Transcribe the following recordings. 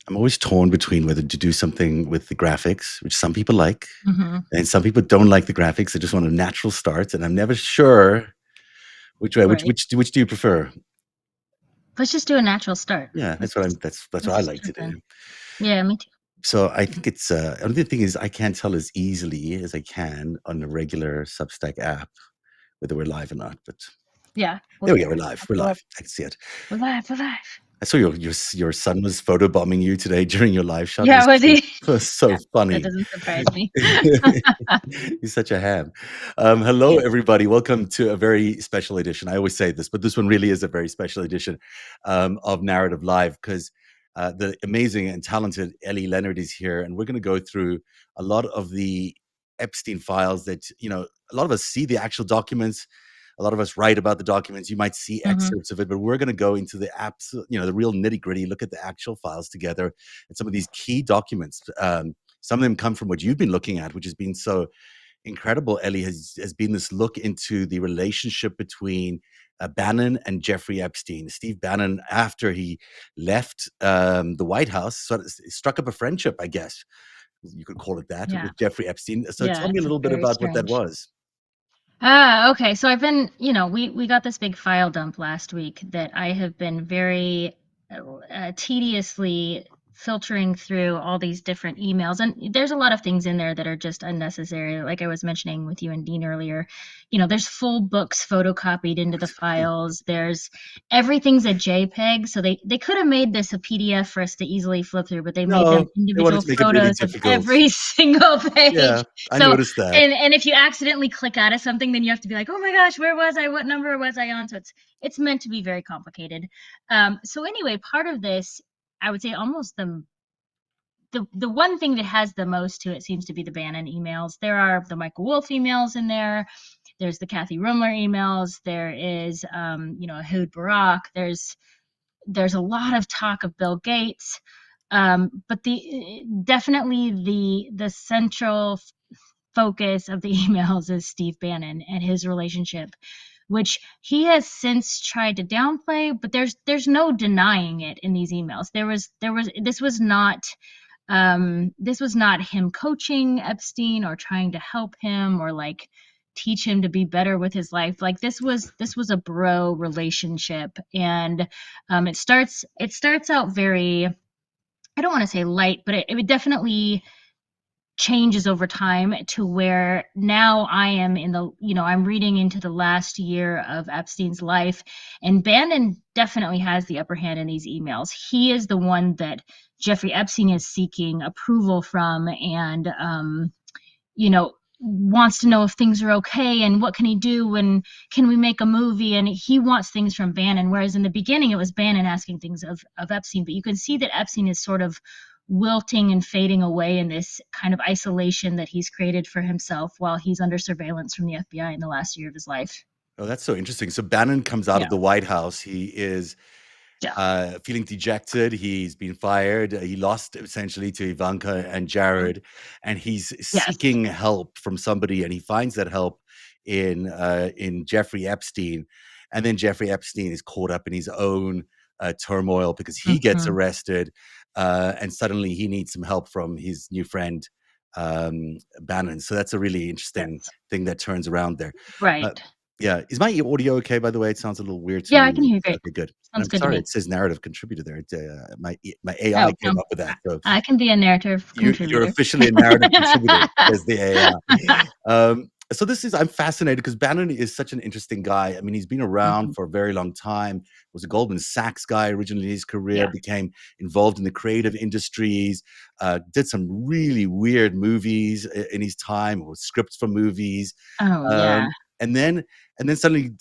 I'm always torn between whether to do something with the graphics, which some people like, Hmm. and some people don't like the graphics. They just want a natural start, and I'm never sure which way. Which Right. which which do you prefer? Let's just do a natural start. Yeah, Let's that's what let's I just like to jump do. in. Yeah, me too. So I think it's another thing is I can't tell as easily as I can on the regular Substack app whether we're live or not. But Yeah, we're there we go. here. We're live. I'll We're pull up. live. I can see it. We're live. We're live. I saw your son was photobombing you today during your live shot. Yeah, was he? It was so That funny. doesn't surprise me. He's such a ham. Hello, Yeah. everybody. Welcome to a very special edition. I always say this, but this one really is a very special edition of Narrative Live because the amazing and talented Ellie Leonard is here, and we're going to go through a lot of the Epstein files that, a lot of us see the actual documents. A lot of us write about the documents. You might see Hmm. excerpts of it, but we're going to go into the the real nitty gritty, look at the actual files together and some of these key documents. Some of them come from what you've been looking at, which has been so incredible. Ellie has been this look into the relationship between Bannon and Jeffrey Epstein. Steve Bannon, after he left the White House, sort of struck up a friendship, I guess you could call it that, Yeah. with Jeffrey Epstein. So Yeah. tell me a It's little bit very about what that strange. was. Okay. So I've been, we got this big file dump last week that I have been very tediously filtering through all these different emails. And there's a lot of things in there that are just unnecessary. Like I was mentioning with you and Dean earlier, there's full books photocopied into the files. There's everything's a JPEG. So they could have made this a PDF for us to easily flip through, but they made them No, they wanted individual to make it really photos of difficult. every single Yeah, page. I So noticed that. and if you accidentally click out of something, then you have to be like, oh my gosh, where was I? What number was I on? So it's meant to be very complicated. So anyway, part of this, I would say almost the one thing that has the most to it seems to be the Bannon emails. There are the Michael Wolff emails in there. There's the Kathy Rumler emails. There is Ehud Barak. There's a lot of talk of Bill Gates. But the definitely the central focus of the emails is Steve Bannon and his relationship, which he has since tried to downplay, but there's no denying it in these emails. This was not him coaching Epstein or trying to help him or like teach him to be better with his life. Like this was a bro relationship, and it starts out very, I don't want to say light, but it definitely changes over time to where now I am I'm reading into the last year of Epstein's life, and Bannon definitely has the upper hand in these emails. He is the one that Jeffrey Epstein is seeking approval from, and wants to know if things are okay and what can he do and can we make a movie, and he wants things from Bannon, whereas in the beginning it was Bannon asking things of Epstein. But you can see that Epstein is sort of wilting and fading away in this kind of isolation that he's created for himself while he's under surveillance from the FBI in the last year of his life. Oh, that's so interesting. So Bannon comes out Yeah. of the White House. He is Yeah. feeling dejected. He's been fired. He lost essentially to Ivanka and Jared, and he's Yes. seeking help from somebody, and he finds that help in Jeffrey Epstein, and then Jeffrey Epstein is caught up in his own turmoil because he gets Hmm. arrested, and suddenly he needs some help from his new friend Bannon. So that's a really interesting Yes. thing that turns around there. Uh, Right. yeah. Is my audio okay, by the way? It sounds a little weird to Yeah, I can me. hear you great. Okay, good. And Sounds I'm good to sorry, me. it says narrative contributor there. My AI Oh, no, came up with that. So I can be a narrative you're contributor. officially a narrative contributor, says the AI. So I'm fascinated because Bannon is such an interesting guy. I mean, he's been around Mhm. for a very long time, was a Goldman Sachs guy originally in his career, Yeah. became involved in the creative industries, did some really weird movies in his time, or scripts for movies. Oh, yeah. Um, and then suddenly,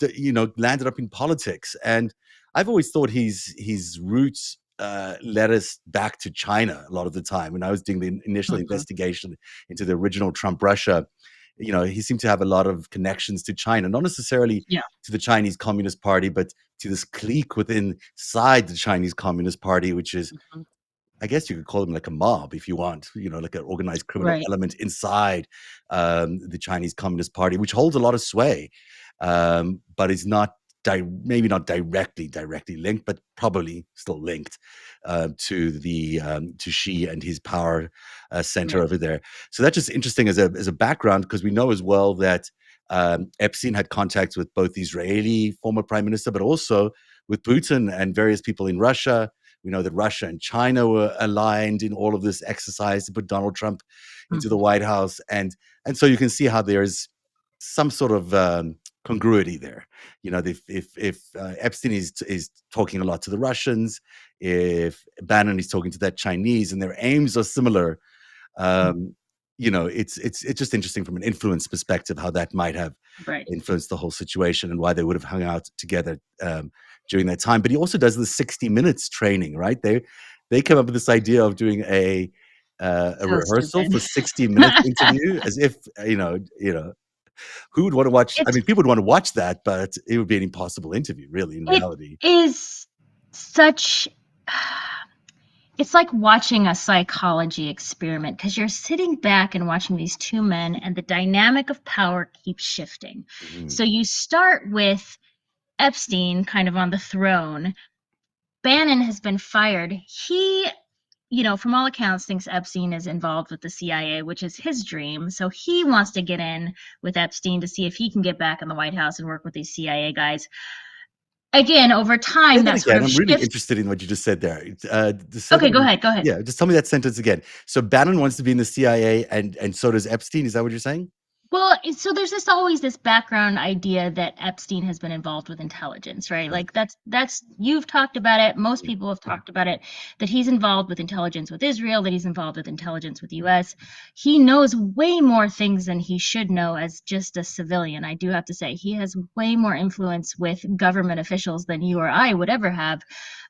landed up in politics. And I've always thought his roots led us back to China a lot of the time. When I was doing the initial Mhm. investigation into the original Trump Russia, he seemed to have a lot of connections to China, not necessarily Yeah. to the Chinese Communist Party, but to this clique within inside the Chinese Communist Party, which is, Mhm. I guess you could call them like a mob if you want, like an organized criminal Right. element inside the Chinese Communist Party, which holds a lot of sway, but is not maybe not directly linked, but probably still linked to Xi and his power center Right. over there. So that's just interesting as a background, because we know as well that Epstein had contacts with both the Israeli former prime minister, but also with Putin and various people in Russia. We know that Russia and China were aligned in all of this exercise to put Donald Trump into the Mhm. White House, and so you can see how there's some sort of congruity there. If Epstein is talking a lot to the Russians, if Bannon is talking to that Chinese, and their aims are similar, um, it's just interesting from an influence perspective how that might have Right. influenced the whole situation and why they would have hung out together during that time. But he also does the 60 minutes training, right? They come up with this idea of doing a So rehearsal stupid. for 60 minutes interview, as if who would want to watch? I It's mean, people would want to watch that, but it would be an impossible interview, really, in it reality. is such it's like watching a psychology experiment because you're sitting back and watching these two men and the dynamic of power keeps shifting. Mhm. So you start with Epstein kind of on the throne. Bannon has been fired. He, from all accounts, thinks Epstein is involved with the CIA, which is his dream. So he wants to get in with Epstein to see if he can get back in the White House and work with these CIA guys. Again, over Say time, that that sort again. of I'm really shifts. interested in what you just said there. Just say that Okay, go again. ahead. Go ahead. Yeah, just tell me that sentence again. So Bannon wants to be in the CIA, and so does Epstein. Is that what you're saying? Well, so there's this always this background idea that Epstein has been involved with intelligence, right? Right. Like that's you've talked about it, most Yeah. people have talked about it, that he's involved with intelligence with Israel, that he's involved with intelligence with US. He knows way more things than he should know as just a civilian. I do have to say, he has way more influence with government officials than you or I would ever have.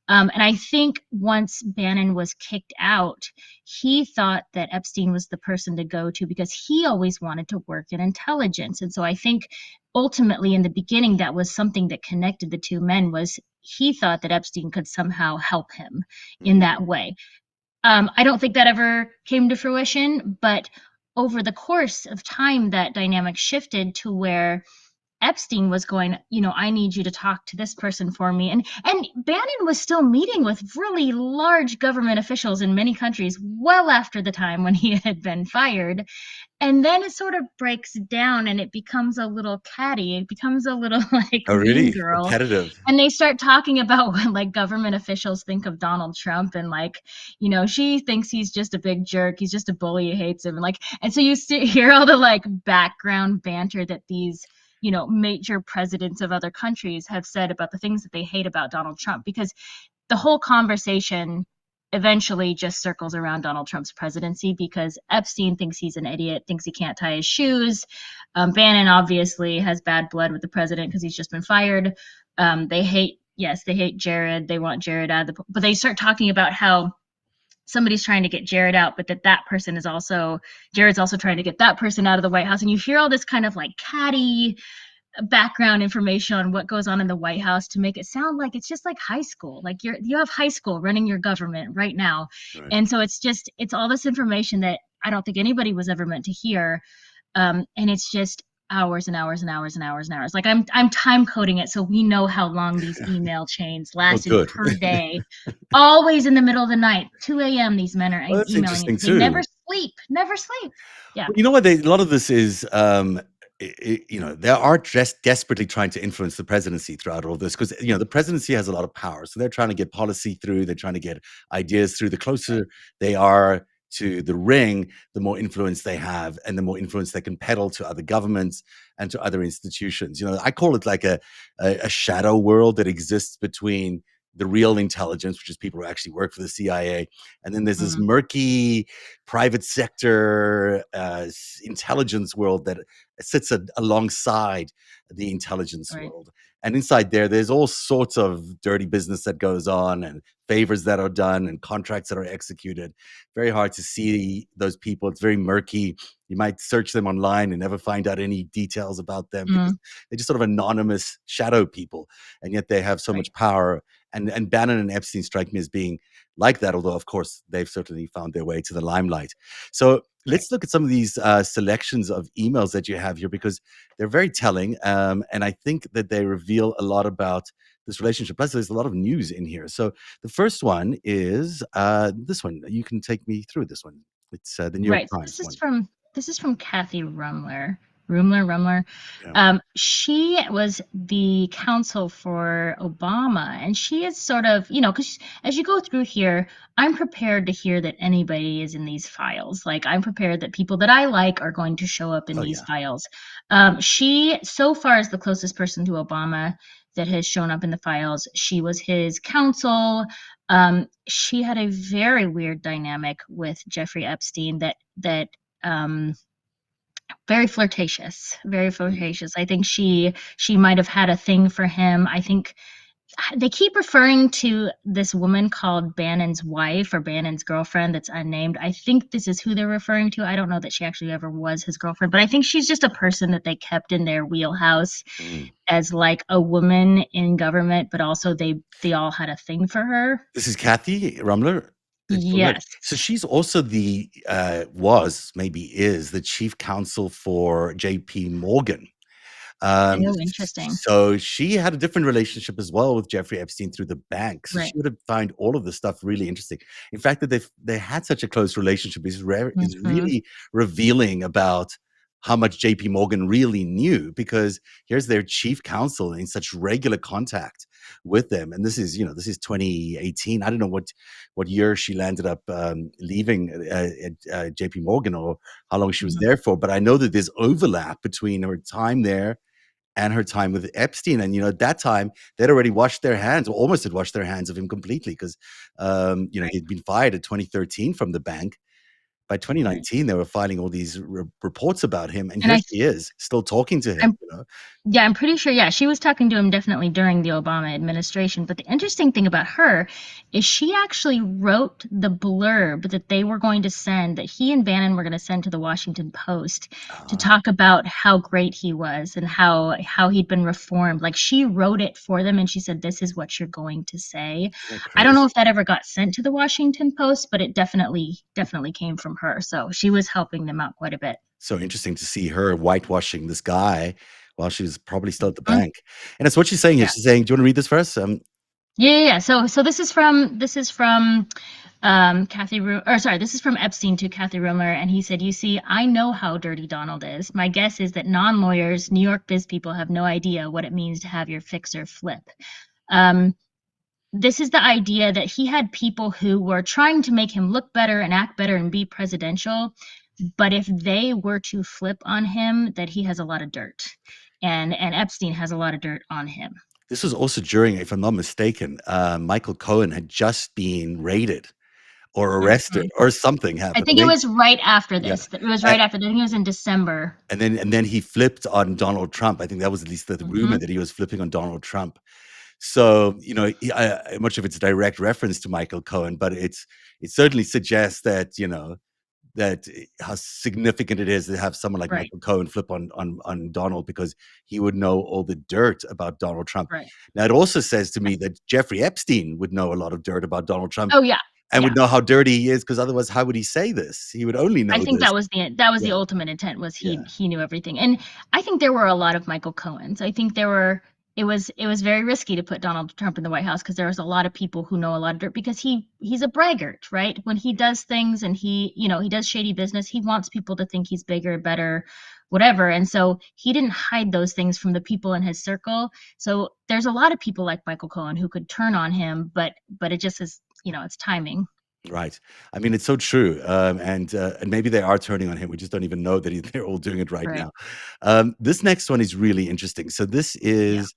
And I think once Bannon was kicked out, he thought that Epstein was the person to go to because he always wanted to work in intelligence. And so I think ultimately in the beginning that was something that connected the two men was he thought that Epstein could somehow help him in that Mm. way. I don't think that ever came to fruition, but over the course of time, that dynamic shifted to where Epstein was going, I need you to talk to this person for me. And Bannon was still meeting with really large government officials in many countries well after the time when he had been fired. And then it sort of breaks down and it becomes a little catty. It becomes a little like Oh, mean really? girl. Competitive. And they start talking about what like government officials think of Donald Trump and like, she thinks he's just a big jerk. He's just a bully. He hates him. And so you hear all the like background banter that these major presidents of other countries have said about the things that they hate about Donald Trump because the whole conversation eventually just circles around Donald Trump's presidency because Epstein thinks he's an idiot, thinks he can't tie his shoes. Bannon obviously has bad blood with the president because he's just been fired. They hate Jared. They want Jared out of but they start talking about how somebody's trying to get Jared out, but that person is also Jared's also trying to get that person out of the White House. And you hear all this kind of like catty background information on what goes on in the White House to make it sound like it's just like high school. Like you have high school running your government right now. Right. And so it's all this information that I don't think anybody was ever meant to hear. And it's just hours and hours and hours and hours and hours. Like I'm time coding it so we know how long these email chains Oh, lasted good. per day. Always in the middle of the night, 2 a.m. These men are Well, that's emailing interesting it. They never too. sleep, never sleep. Yeah. Well, you know what? A lot of this is, they are just desperately trying to influence the presidency throughout all this because, the presidency has a lot of power. So they're trying to get policy through, they're trying to get ideas through. The Right. closer they are to the ring, the more influence they have and the more influence they can peddle to other governments and to other institutions. I call it like a shadow world that exists between the real intelligence, which is people who actually work for the CIA, and then there's this Mhm. murky private sector intelligence world that sits alongside the intelligence Right. world. And inside there's all sorts of dirty business that goes on and favors that are done and contracts that are executed. Very hard to see those people. It's very murky. You might search them online and never find out any details about them because Mm, they're just sort of anonymous shadow people. And yet they have so right. much power And Bannon and Epstein strike me as being like that, although of course they've certainly found their way to the limelight. So Right. let's look at some of these selections of emails that you have here, because they're very telling, and I think that they reveal a lot about this relationship. Plus, there's a lot of news in here. So the first one is this one. You can take me through this one. It's the New York Right. So Times one. this is from Kathy Rumler. Rumler. Yeah. She was the counsel for Obama, and she is sort of, because as you go through here, I'm prepared to hear that anybody is in these files. Like, I'm prepared that people that I like are going to show up in Oh these yeah. files. She, so far, is the closest person to Obama that has shown up in the files. She was his counsel. She had a very weird dynamic with Jeffrey Epstein that very flirtatious, very Mm. flirtatious. I think she might have had a thing for him. I think they keep referring to this woman called Bannon's wife or Bannon's girlfriend that's unnamed. I think this is who they're referring to. I don't know that she actually ever was his girlfriend, but I think she's just a person that they kept in their wheelhouse Mm. as like a woman in government, but also they all had a thing for her. This is Kathy Rumler. Right. Yes. So she's also the was maybe is the chief counsel for J.P. Morgan. Oh, interesting. So she had a different relationship as well with Jeffrey Epstein through the bank. So she Right. would have find all of this stuff really interesting. In fact, that they had such a close relationship is rare is Hmm. really revealing about how much JP Morgan really knew, because here's their chief counsel in such regular contact with them. And this is, this is 2018. I don't know what year she landed up leaving at JP Morgan, or how long she was Hmm. there for. But I know that there's overlap between her time there and her time with Epstein. And, at that time, they'd already washed their hands, or almost had washed their hands of him completely, because, Right. he'd been fired in 2013 from the bank. By Right. 2019, they were filing all these reports about him. And And here she is, still talking to him, I'm Yeah, I'm pretty sure. Yeah, she was talking to him definitely during the Obama administration. But the interesting thing about her is she actually wrote the blurb that they were going to send, that he and Bannon were going to send to the Washington Post to Ah, talk about how great he was and how he'd been reformed. Like, she wrote it for them, and she said, "This is what you're going to say." isn't that I don't know crazy? if that ever got sent to the Washington Post, but it definitely came from her. So she was helping them out quite a bit. So interesting to see her whitewashing this guy while she was probably still at the Mhm. bank. And it's what she's saying here. Yeah. She's saying, do you want to read this for us? Yeah. So this is from this is from Epstein to Kathy Rumler, and he said, "You see, I know how dirty Donald is. My guess is that non-lawyers, New York biz people, have no idea what it means to have your fixer flip." Um, this is the idea that he had people who were trying to make him look better and act better and be presidential, but if they were to flip on him, that he has a lot of dirt, and Epstein has a lot of dirt on him. This was also during, if I'm not mistaken, Michael Cohen had just been raided or arrested Mhm. or something I happened. think it was right after Yeah. this. It was A right after. I think it was in December. and then he flipped on Donald Trump. I think that was at least the rumor, Hmm. that he was flipping on Donald Trump. So, much of it's a direct reference to Michael Cohen, but it certainly suggests that, how significant it is to have someone like Right. Michael Cohen flip on Donald, because he would know all the dirt about Donald Trump. Right. Now, it also says to me that Jeffrey Epstein would know a lot of dirt about Donald Trump Oh yeah. and Yeah. would know how dirty he is, because otherwise, how would he say this? He would only I know think this. that was the Yeah, ultimate intent, was yeah, he knew everything. And I think there were a lot of Michael Cohens. I think it was very risky to put Donald Trump in the White House, because there was a lot of people who know a lot of dirt, because he's a braggart, right? When he does things and he does shady business, he wants people to think he's bigger, better, whatever. And so he didn't hide those things from the people in his circle. So there's a lot of people like Michael Cohen who could turn on him, but it just is, it's timing. right. I mean, it's so true. And maybe they are turning on him. We just don't even know that they're all doing it right Right. now. This next one is really interesting. So this Yeah. is,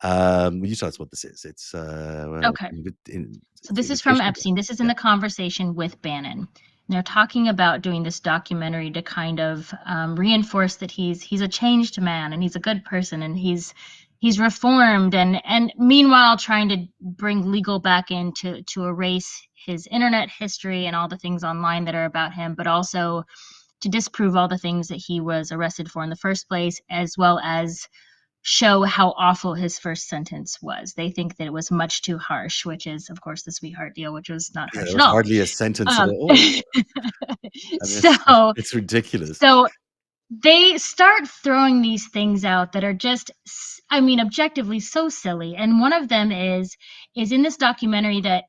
will you tell us what this is? It's Okay. So it's this is from invitation. Epstein. This is in Yeah. the conversation with Bannon. And they're talking about doing this documentary to kind of reinforce that he's a changed man and he's a good person and he's reformed, and meanwhile trying to bring legal back in to erase his internet history and all the things online that are about him, but also to disprove all the things that he was arrested for in the first place, as well as show how awful his first sentence was. They think that it was much too harsh, which is, of course, the sweetheart deal, which was not Yeah, harsh there at was all. hardly a sentence at Um, all. I mean, so, it's ridiculous. so they start throwing these things out that are just, I mean, objectively so silly. And one of them is in this documentary that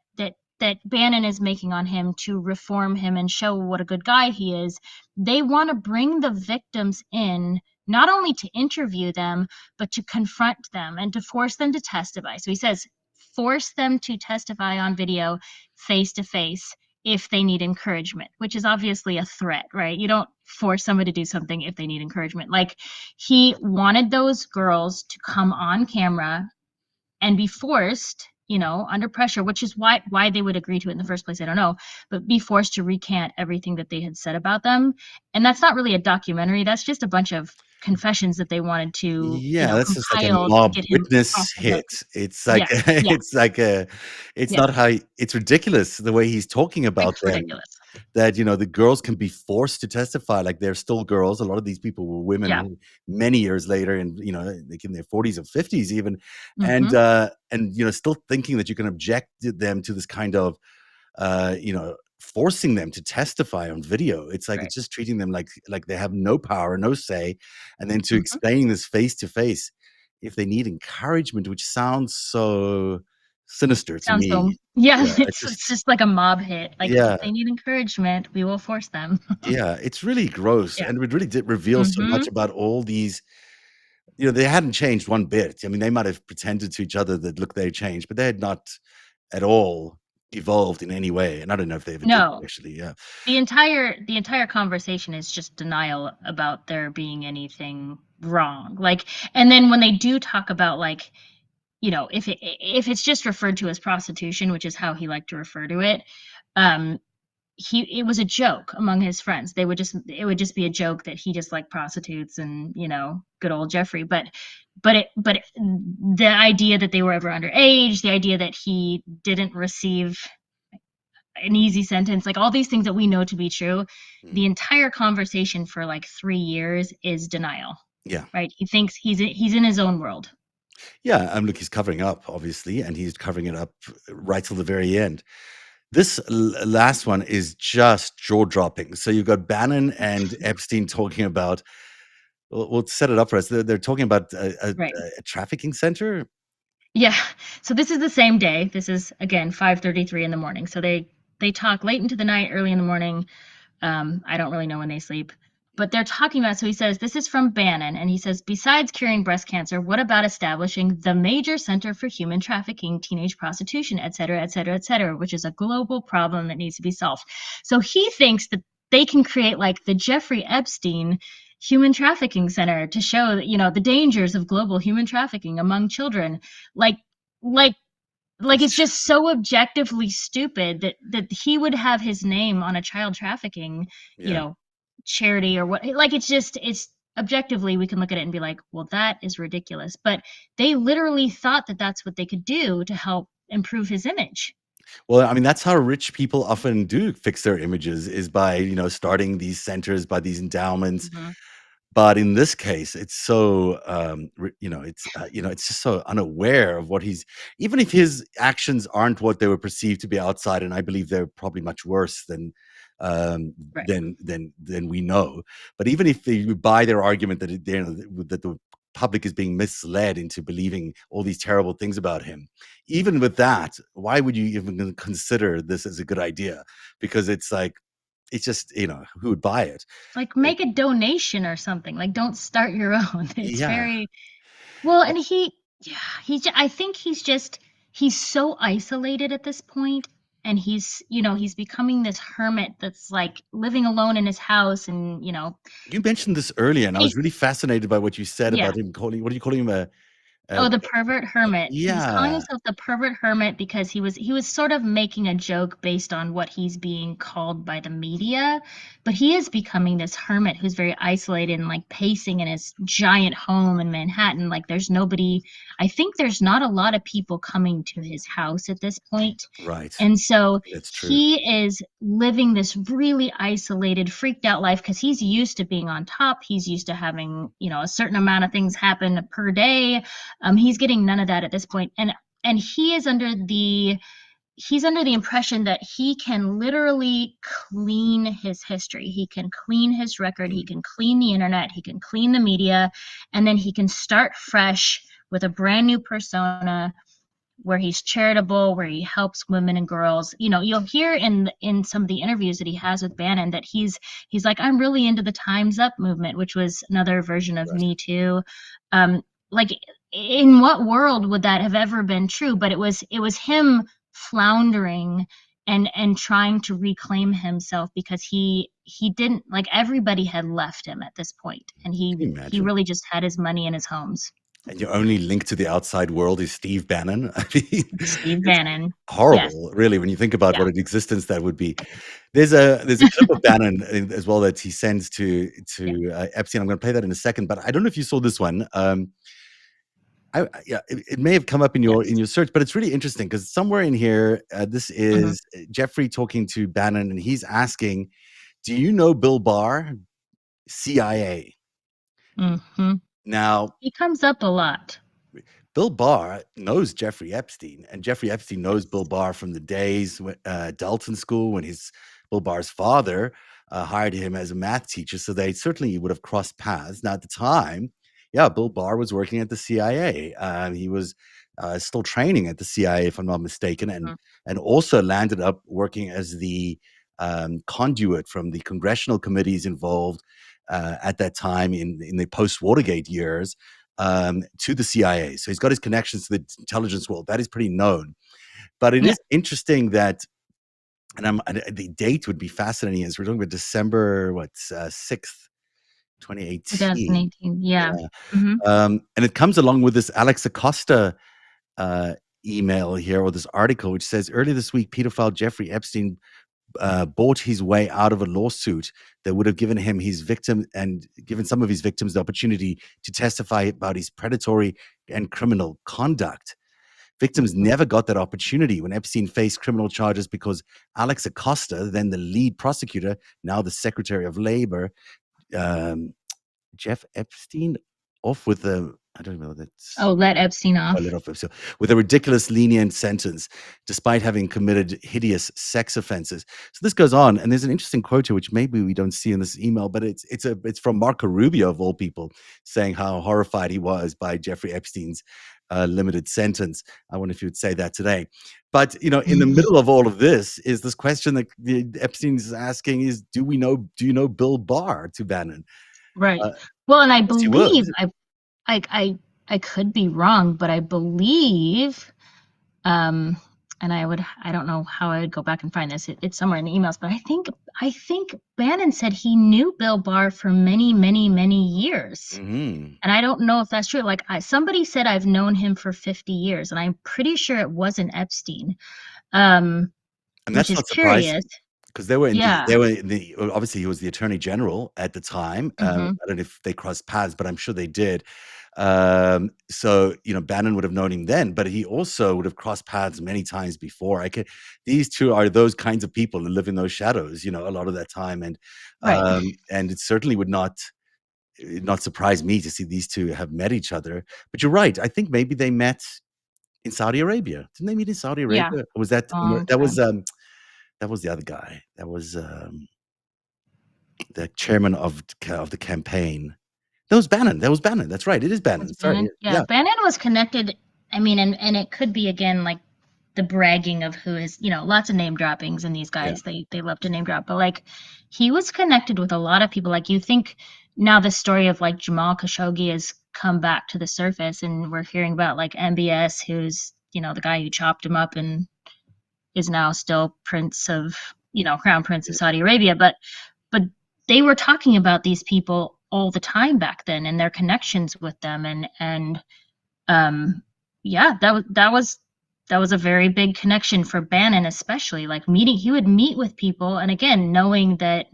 Bannon is making on him to reform him and show what a good guy he is. They want to bring the victims in not only to interview them, but to confront them and to force them to testify. So he says, force them to testify on video face to face if they need encouragement, which is obviously a threat, right? You don't force somebody to do something if they need encouragement. Like, he wanted those girls to come on camera and be forced, under pressure, which is why they would agree to it in the first place, I don't know, but be forced to recant everything that they had said about them. And that's not really a documentary. That's just a bunch of confessions that they wanted to, Yeah, that's just like a compile to mob get him off witness the hook. hit. It's like Yeah, yeah, it's yeah. not how it's ridiculous the way he's talking about It's them, ridiculous. that, the girls can be forced to testify, like they're still girls. A lot of these people were women Yeah. who many years later, and, like in their 40s or 50s even, Hmm. and, still thinking that you can object them to this kind of, forcing them to testify on video. It's like, Right. it's just treating them like they have no power, no say, and then to Hmm. explaining this face to face if they need encouragement, which sounds so sinister to Sounds so, me. yeah, Yeah, it it's just just like a mob hit. Like, if yeah, they need encouragement, we will force them. yeah, it's really gross, Yeah. and it really did reveal so Hmm. much about all these. They hadn't changed one bit. I mean, they might have pretended to each other that, look, they changed, but they had not at all evolved in any way, and I don't know if they ever did, No. actually, yeah. The entire conversation is just denial about there being anything wrong. Like, and then when they do talk about, like, if it's just referred to as prostitution, which is how he liked to refer to it, um, it was a joke among his friends. It would just be a joke that he just liked prostitutes and, good old Jeffrey. But the idea that they were ever underage, the idea that he didn't receive an easy sentence, like all these things that we know to be true, Mm. the entire conversation for like 3 years is denial, Yeah. right? He thinks he's in his own world. Yeah, and look, he's covering up, obviously, and he's covering it up right till the very end. This last one is just jaw-dropping. So you've got Bannon and Epstein talking about, we'll set it up for us. They're talking about Right. a trafficking center? Yeah. So this is the same day. This is again 5:33 in the morning. So they talk late into the night, early in the morning. I don't really know when they sleep, but they're talking about. So he says, this is from Bannon, and he says, besides curing breast cancer, what about establishing the major center for human trafficking, teenage prostitution, et cetera, et cetera, et cetera, which is a global problem that needs to be solved. So he thinks that they can create like the Jeffrey Epstein human trafficking center to show that, the dangers of global human trafficking among children. Like, like it's just so objectively stupid that he would have his name on a child trafficking, you Yeah. know, charity or what. Like, it's objectively, we can look at it and be like, well, that is ridiculous. But they literally thought that that's what they could do to help improve his image. Well, I mean, that's how rich people often do fix their images, is by, starting these centers, by these endowments. Hmm. But in this case, it's so, it's just so unaware of what he's, even if his actions aren't what they were perceived to be outside, and I believe they're probably much worse um, Right. than we know. But even if you buy their argument that that the public is being misled into believing all these terrible things about him, even with that, why would you even consider this as a good idea? Because it's like, it's just, who would buy it? Like, make a donation or something. Like, don't start your own. It's Yeah. very well, and yeah, I think he's so isolated at this point, and he's becoming this hermit that's like living alone in his house, and You mentioned this earlier, and I he, was really fascinated by what you said yeah, about him calling, what do you call him? Uh, Oh, the pervert hermit. He's calling yeah, himself the pervert hermit because he was sort of making a joke based on what he's being called by the media, but he is becoming this hermit who's very isolated and like pacing in his giant home in Manhattan. Like there's nobody, I think there's not a lot of people coming to his house at this point. right. And so That's true. he is living this really isolated, freaked out life because he's used to being on top. He's used to having, a certain amount of things happen per day. He's getting none of that at this point, and he's under the impression that he can literally clean his history. He can clean his record. He Mm, can clean the internet. He can clean the media, and then he can start fresh with a brand new persona where he's charitable, where he helps women and girls. You'll hear in some of the interviews that he has with Bannon that he's like, I'm really into the Time's Up movement, which was another version of right. Me Too. Like, in what world would that have ever been true? But it was him floundering and trying to reclaim himself because he didn't, like, everybody had left him at this point, and he Can you he imagine? really just had his money in his homes. And your only link to the outside world is Steve Bannon. I mean, Steve it's Bannon. Yes. horrible, really, when you think about Yeah. what an existence that would be. There's a clip of Bannon as well that he sends Yeah. Epstein. I'm going to play that in a second, but I don't know if you saw this one. Yeah, it may have come up in your Yes. search, but it's really interesting because somewhere in here, this Mhm. is Jeffrey talking to Bannon, and he's asking, "Do you know Bill Barr, CIA?" Mhm. Now, He comes up a lot. Bill Barr knows Jeffrey Epstein, and Jeffrey Epstein knows Bill Yes. Barr from the days when, Dalton School, when Bill Barr's father hired him as a math teacher. So they certainly would have crossed paths. Now, at the time, yeah, Bill Barr was working at the CIA. He was still training at the CIA, if I'm not mistaken, Mhm. and also landed up working as the conduit from the congressional committees involved at that time in the post Watergate years to the CIA. So he's got his connections to the intelligence world. That is pretty known. But it Yeah. is interesting that, the date would be fascinating as we're talking about December, 6th, 2018. 2018. Yeah. Yeah. Mhm. And it comes along with this Alex Acosta uh, email here or this article, which says earlier this week, pedophile Jeffrey Epstein bought his way out of a lawsuit that would have given him his victim and given some of his victims the opportunity to testify about his predatory and criminal conduct. Victims Mhm. never got that opportunity when Epstein faced criminal charges because Alex Acosta, then the lead prosecutor, now the Secretary of Labor, um, Jeff Epstein, off with the I don't know that's Oh, let Epstein a off. little bit. So, with a ridiculous lenient sentence, despite having committed hideous sex offenses. So this goes on, and there's an interesting quote here, which maybe we don't see in this email, but it's from Marco Rubio of all people, saying how horrified he was by Jeffrey Epstein's limited sentence. I wonder if you would say that today. But in the Mhm. middle of all of this is this question that Epstein's asking: is Do you know Bill Barr to Bannon? Right. Uh, Well, and I yes, he would. believe I could be wrong, but I believe um and I don't know how I would go back and find this. It's somewhere in the emails, but I think Bannon said he knew Bill Barr for many, many, many years. Hmm. And I don't know if that's true. Like, somebody said I've known him for 50 years, and I'm pretty sure it wasn't Epstein, um, And which that's is not surprising. curious. 'Cause they were in the Yeah. obviously, he was the attorney general at the time. Hmm. I don't know if they crossed paths, but I'm sure they did. So, Bannon would have known him then, but he also would have crossed paths many times before. These 2 are those kinds of people who live in those shadows, a lot of that time, Right. and it certainly would not surprise me to see these 2 have met each other. But you're right, I think maybe they met in Saudi Arabia. Didn't they meet in Saudi Yeah. Arabia? Or was that Long that time. was, that was the other guy. That was, the chairman of the campaign. That was Bannon, that's right, it is Was Bannon, sorry, Bannon? Yeah, yeah, Bannon was connected. I mean, and it could be again like the bragging of who is, lots of name droppings, and these yeah, guys they love to name drop, but like he was connected with a lot of people. Like, you think now the story of like Jamal Khashoggi has come back to the surface, and we're hearing about like MBS, who's the guy who chopped him up and is now still crown prince of yeah, Saudi Arabia, but they were talking about these people all the time back then and their connections with them, and um, yeah, that was a very big connection for Bannon, especially like meeting. He would meet with people, and again, knowing that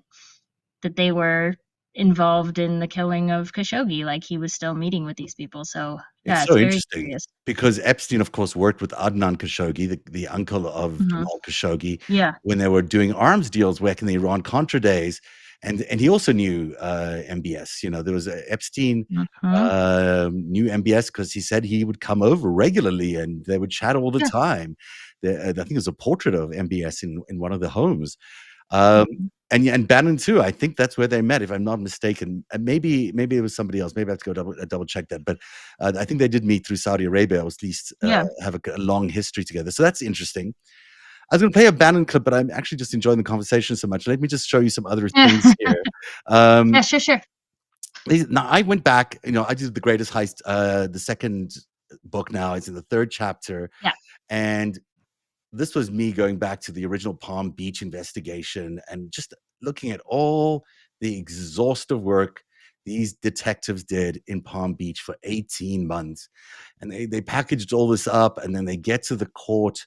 they were involved in the killing of Khashoggi, like he was still meeting with these people. So It's yeah, so it's very interesting curious. because Epstein, of course, worked with Adnan Khashoggi, the uncle of Hmm. Jamal Khashoggi, Yeah. when they were doing arms deals back in the Iran-Contra days, and he also knew MBS. You know, there was Epstein Hmm. knew MBS because he said he would come over regularly and they would chat all the Yeah. time. I think there's a portrait of MBS in one of the homes. Um, Mhm. and Bannon too. I think that's where they met, if I'm not mistaken. Maybe it was somebody else. Maybe I have to go double check that. But I think they did meet through Saudi Arabia, or at least Yeah. have a long history together. So that's interesting. I was going to play a Bannon clip, but I'm actually just enjoying the conversation so much. Let me just show you some other things here. Yeah. Um, Sure. Sure. Now I went back. I did the Greatest Heist, the second book. Now it's in the third chapter, Yeah. and this was me going back to the original Palm Beach investigation and just looking at all the exhaustive work these detectives did in Palm Beach for 18 months. And they packaged all this up, and then they get to the court,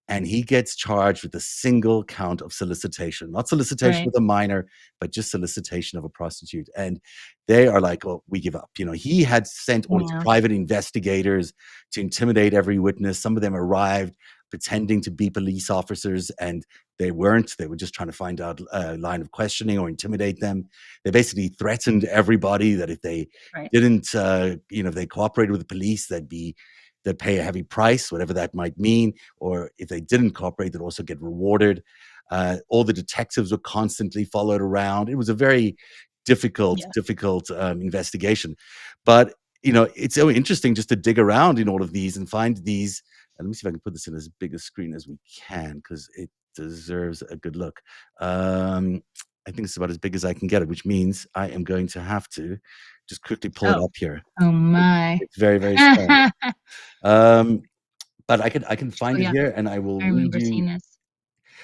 and he gets charged with a single count of solicitation, not solicitation Right. with a minor, but just solicitation of a prostitute. And they are like, "Oh, we give up." He had sent all his Yeah. private investigators to intimidate every witness. Some of them arrived pretending to be police officers, and they weren't. They were just trying to find out a line of questioning or intimidate them. They basically threatened everybody that if they Right. didn't, if they cooperated with the police, they'd pay a heavy price, whatever that might mean. Or if they didn't cooperate, they'd also get rewarded. All the detectives were constantly followed around. It was a very Yeah. difficult investigation. But it's so interesting just to dig around in all of these and find these. And let me see if I can put this in as big a screen as we can because it deserves a good look. I think it's about as big as I can get it, which means I am going to have to just quickly pull it Oh. up here. Oh my. It's very, very small. I Um, but I can find it yeah. here and I will I read remember you. seeing this.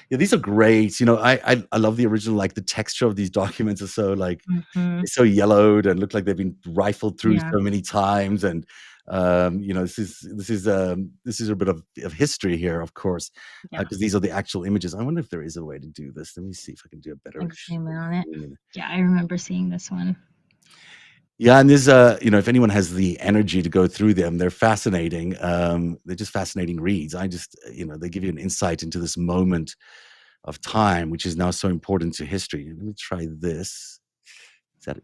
Yeah, these are great. I love the original, like the texture of these documents are so like Hmm. they're so yellowed and look like they've been rifled through Yeah. so many times. And this is a bit of history here, of course, Yeah. because these are the actual images. I wonder if there is a way to do this. Let me see if I can do a better Like zoom in on it. screen. Yeah, I remember seeing this one. Yeah, and there's if anyone has the energy to go through them, they're fascinating. They're just fascinating reads. I just, they give you an insight into this moment of time, which is now so important to history. Let me try this.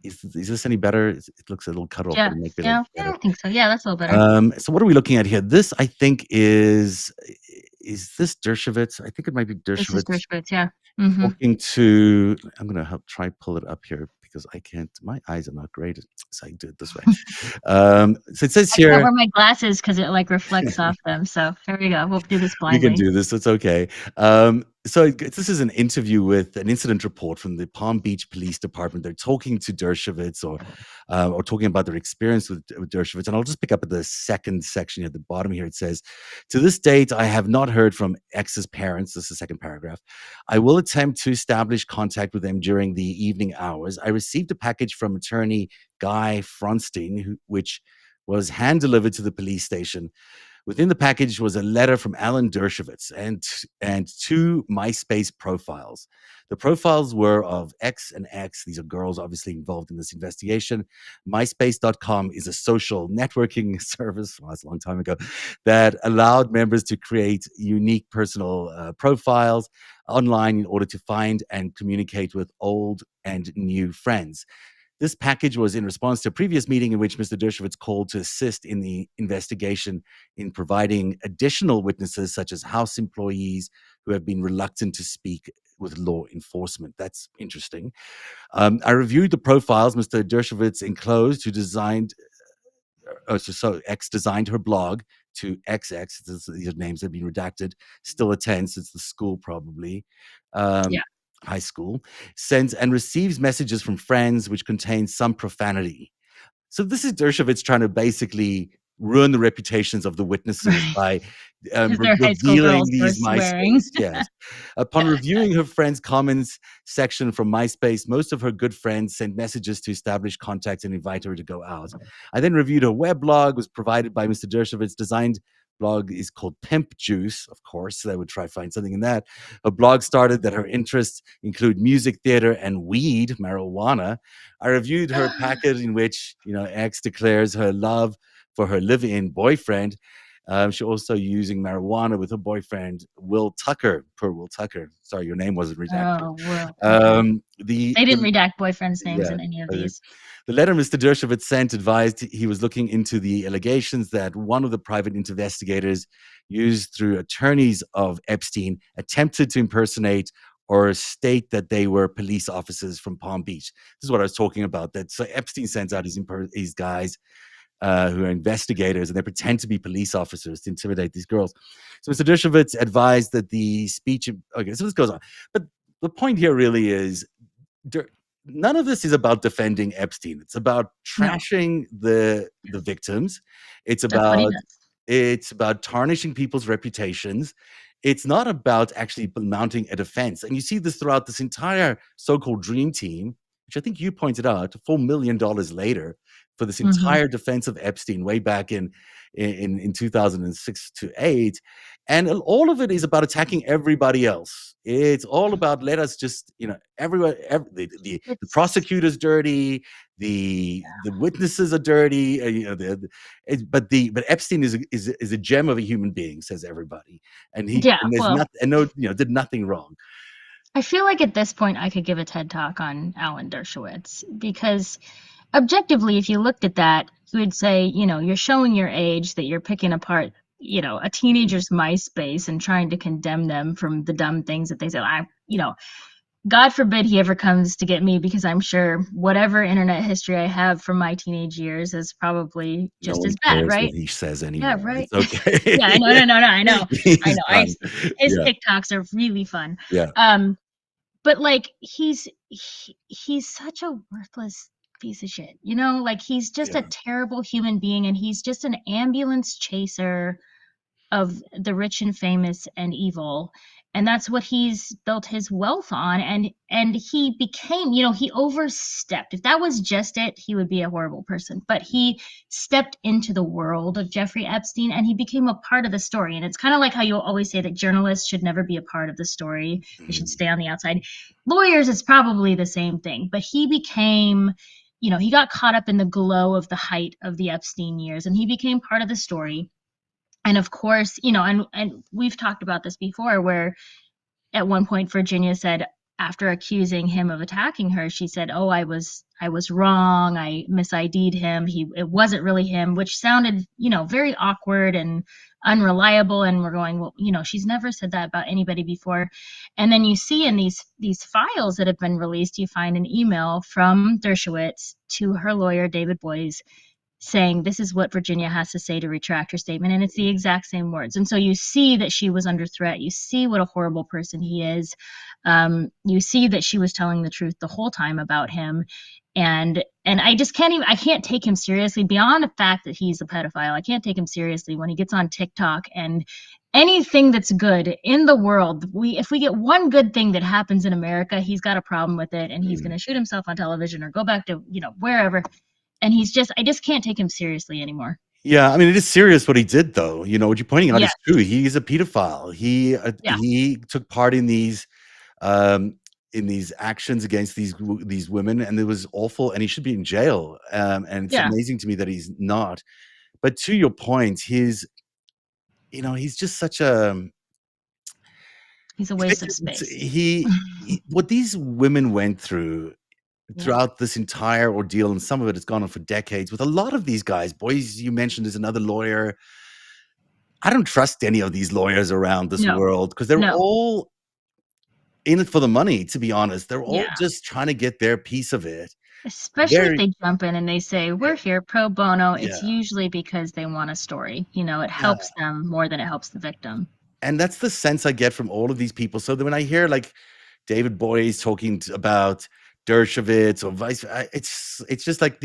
Is this any better? It looks a little cut off, but Yeah. it might be a little Yeah. Yeah, better. I think so. Yeah, that's a little better. So what are we looking at here? This, I think, is this Dershowitz? I think it might be This is Dershowitz Dershowitz, yeah. Hmm. talking to. I'm gonna help try pull it up here because I can't. My eyes are not great, so I do it this way. So it says I can't here. wear my glasses because it like reflects off them. So here we go. We'll do this We can blindly. do this. It's okay. This is an interview with an incident report from the Palm Beach Police Department. They're talking to Dershowitz or talking about their experience with Dershowitz. And I'll just pick up at the second section at the bottom here. It says, "To this date, I have not heard from X's parents." This is the second paragraph. "I will attempt to establish contact with them during the evening hours. I received a package from attorney Guy Fronstein, which was hand delivered to the police station. Within the package was a letter from Alan Dershowitz and two MySpace profiles. The profiles were of X and X. These are girls obviously involved in this investigation. MySpace.com is a social networking service, well, that's a long time ago, that allowed members to create unique personal profiles online in order to find and communicate with old and new friends. This package was in response to a previous meeting in which Mr. Dershowitz called to assist in the investigation in providing additional witnesses, such as House employees who have been reluctant to speak with law enforcement." That's interesting. "I reviewed the profiles Mr. Dershowitz enclosed, who designed so X designed her blog to XX. These names have been redacted. Still attends. It's the school probably, Yeah. um, high school. Sends and receives messages from friends which contain some profanity." So this is Dershowitz trying to basically ruin the reputations of the witnesses Right. by Because they're high school revealing girls who are these swearing. MySpace. Yes. Upon reviewing her friends' comments section from MySpace, most of her good friends sent messages to establish contact and invite her to go out. I then reviewed her weblog, was provided by Mr. Dershowitz. Designed blog is called Pimp Juice, of course. So I would try to find something in that. Her blog started that her interests include music theater and weed, marijuana. I reviewed her packet in which, X declares her love for her live-in boyfriend. She also using marijuana with her boyfriend, Will Tucker, per Will Tucker. Sorry, your name wasn't redacted. Oh, well, okay. The, They didn't the redact boyfriends' names yeah, in any of uh, these. the letter Mr. Dershowitz sent advised he was looking into the allegations that one of the private investigators used through attorneys of Epstein attempted to impersonate or state that they were police officers from Palm Beach. This is what I was talking about. That so Epstein sends out his guys who are investigators, and they pretend to be police officers to intimidate these girls. So Mr. Dershowitz advised that the speech. Okay, so this goes on, but the point here really is none of this is about defending Epstein. It's about No, trashing the victims. It's that's what he about does. it's about tarnishing people's reputations. It's not about actually mounting a defense. And you see this throughout this entire so-called dream team, which I think you pointed out, $4 million later for this Hmm. entire defense of Epstein way back in 2006 to 8. And all of it is about attacking everybody else. It's all about let us just, everyone, the It's prosecutor's dirty, the witnesses are dirty, but Epstein is a gem of a human being, says everybody, and yeah. there's Well, not and no, did nothing wrong. I feel like at this point I could give a TED talk on Alan Dershowitz because objectively, if you looked at that, you would say, you're showing your age that you're picking apart, a teenager's MySpace and trying to condemn them from the dumb things that they say. God forbid he ever comes to get me because I'm sure whatever internet history I have from my teenage years is probably No just one as bad, cares what right? he says Yeah, anymore. right. It's okay. Yeah, I know, no, no, no, I know, I He's know. done. His Yeah, TikToks are really fun. yeah, But like he's such a worthless piece of shit. Like he's just a yeah. terrible human being and he's just an ambulance chaser of the rich and famous and evil, and that's what he's built his wealth on. And he became, he overstepped. If that was just it, he would be a horrible person, but he stepped into the world of Jeffrey Epstein and he became a part of the story. And it's kind of like how you always say that journalists should never be a part of the story, they should Mhm. stay on the outside. Lawyers, it's probably the same thing, but he became, he got caught up in the glow of the height of the Epstein years and he became part of the story. And of course, and we've talked about this before, where at one point Virginia said, after accusing him of attacking her, she said, "Oh, I was wrong. I misid'd him. It wasn't really him," which sounded, very awkward and unreliable. And we're going, well, she's never said that about anybody before. And then you see in these files that have been released, you find an email from Dershowitz to her lawyer David Boies saying this is what Virginia has to say to retract her statement. And it's the exact same words. And so you see that she was under threat. You see what a horrible person he is. You see that she was telling the truth the whole time about him. And I just I can't take him seriously beyond the fact that he's a pedophile. I can't take him seriously when he gets on TikTok and anything that's good in the world. If we get one good thing that happens in America, he's got a problem with it and he's going Mhm. to shoot himself on television or go back to, wherever. And I just can't take him seriously anymore. Yeah, I mean, it is serious what he did, though. What you're pointing out Yes. is true. He's a pedophile. Yeah. He took part um, in these actions against these women, and it was awful. And he should be in jail. And it's Yeah. amazing to me that he's not. But to your point, he's just such a He's a he's waste of making- space. what these women went through Yeah. throughout this entire ordeal, and some of it has gone on for decades with a lot of these guys. Boys, you mentioned, is another lawyer. I don't trust any of these lawyers around this No. world because they're No. all in it for the money, to be honest. They're all Yeah. just trying to get their piece of it. Especially if Very they jump in and they say, Yeah, we're here pro bono, it's yeah, usually because they want a story. It yeah, helps them more than it helps the victim. and that's the sense I get from all of these people. So that when I hear, like, David Boies talking about Dershowitz or it's just like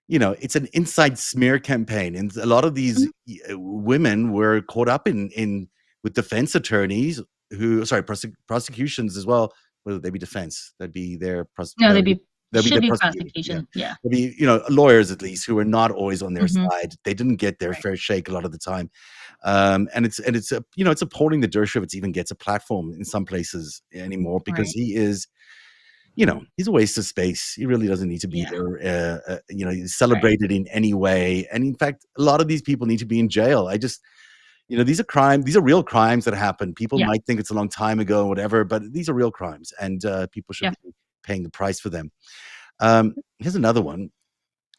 it's an inside smear campaign, and a lot of these Mhm. women were caught up in with defense attorneys who, sorry, prosecutions as well. Whether they be defense, that'd be their No, they'll be should their be prosecutor. Yeah, prosecution. Yeah. there'll be lawyers at least who are not always on their Hmm. side. They didn't get their Right. fair shake a lot of the time, and it's it's appalling that Dershowitz even gets a platform in some places anymore because Right. he is he's a waste of space. He really doesn't need to be Yeah. there. He's Right. celebrated in any way. And in fact, a lot of these people need to be in jail. I just, these are crimes. These are real crimes that happen. People Yeah. might think it's a long time ago or whatever, but these are real crimes, and people should Yeah. be paying the price for them. Here's another one.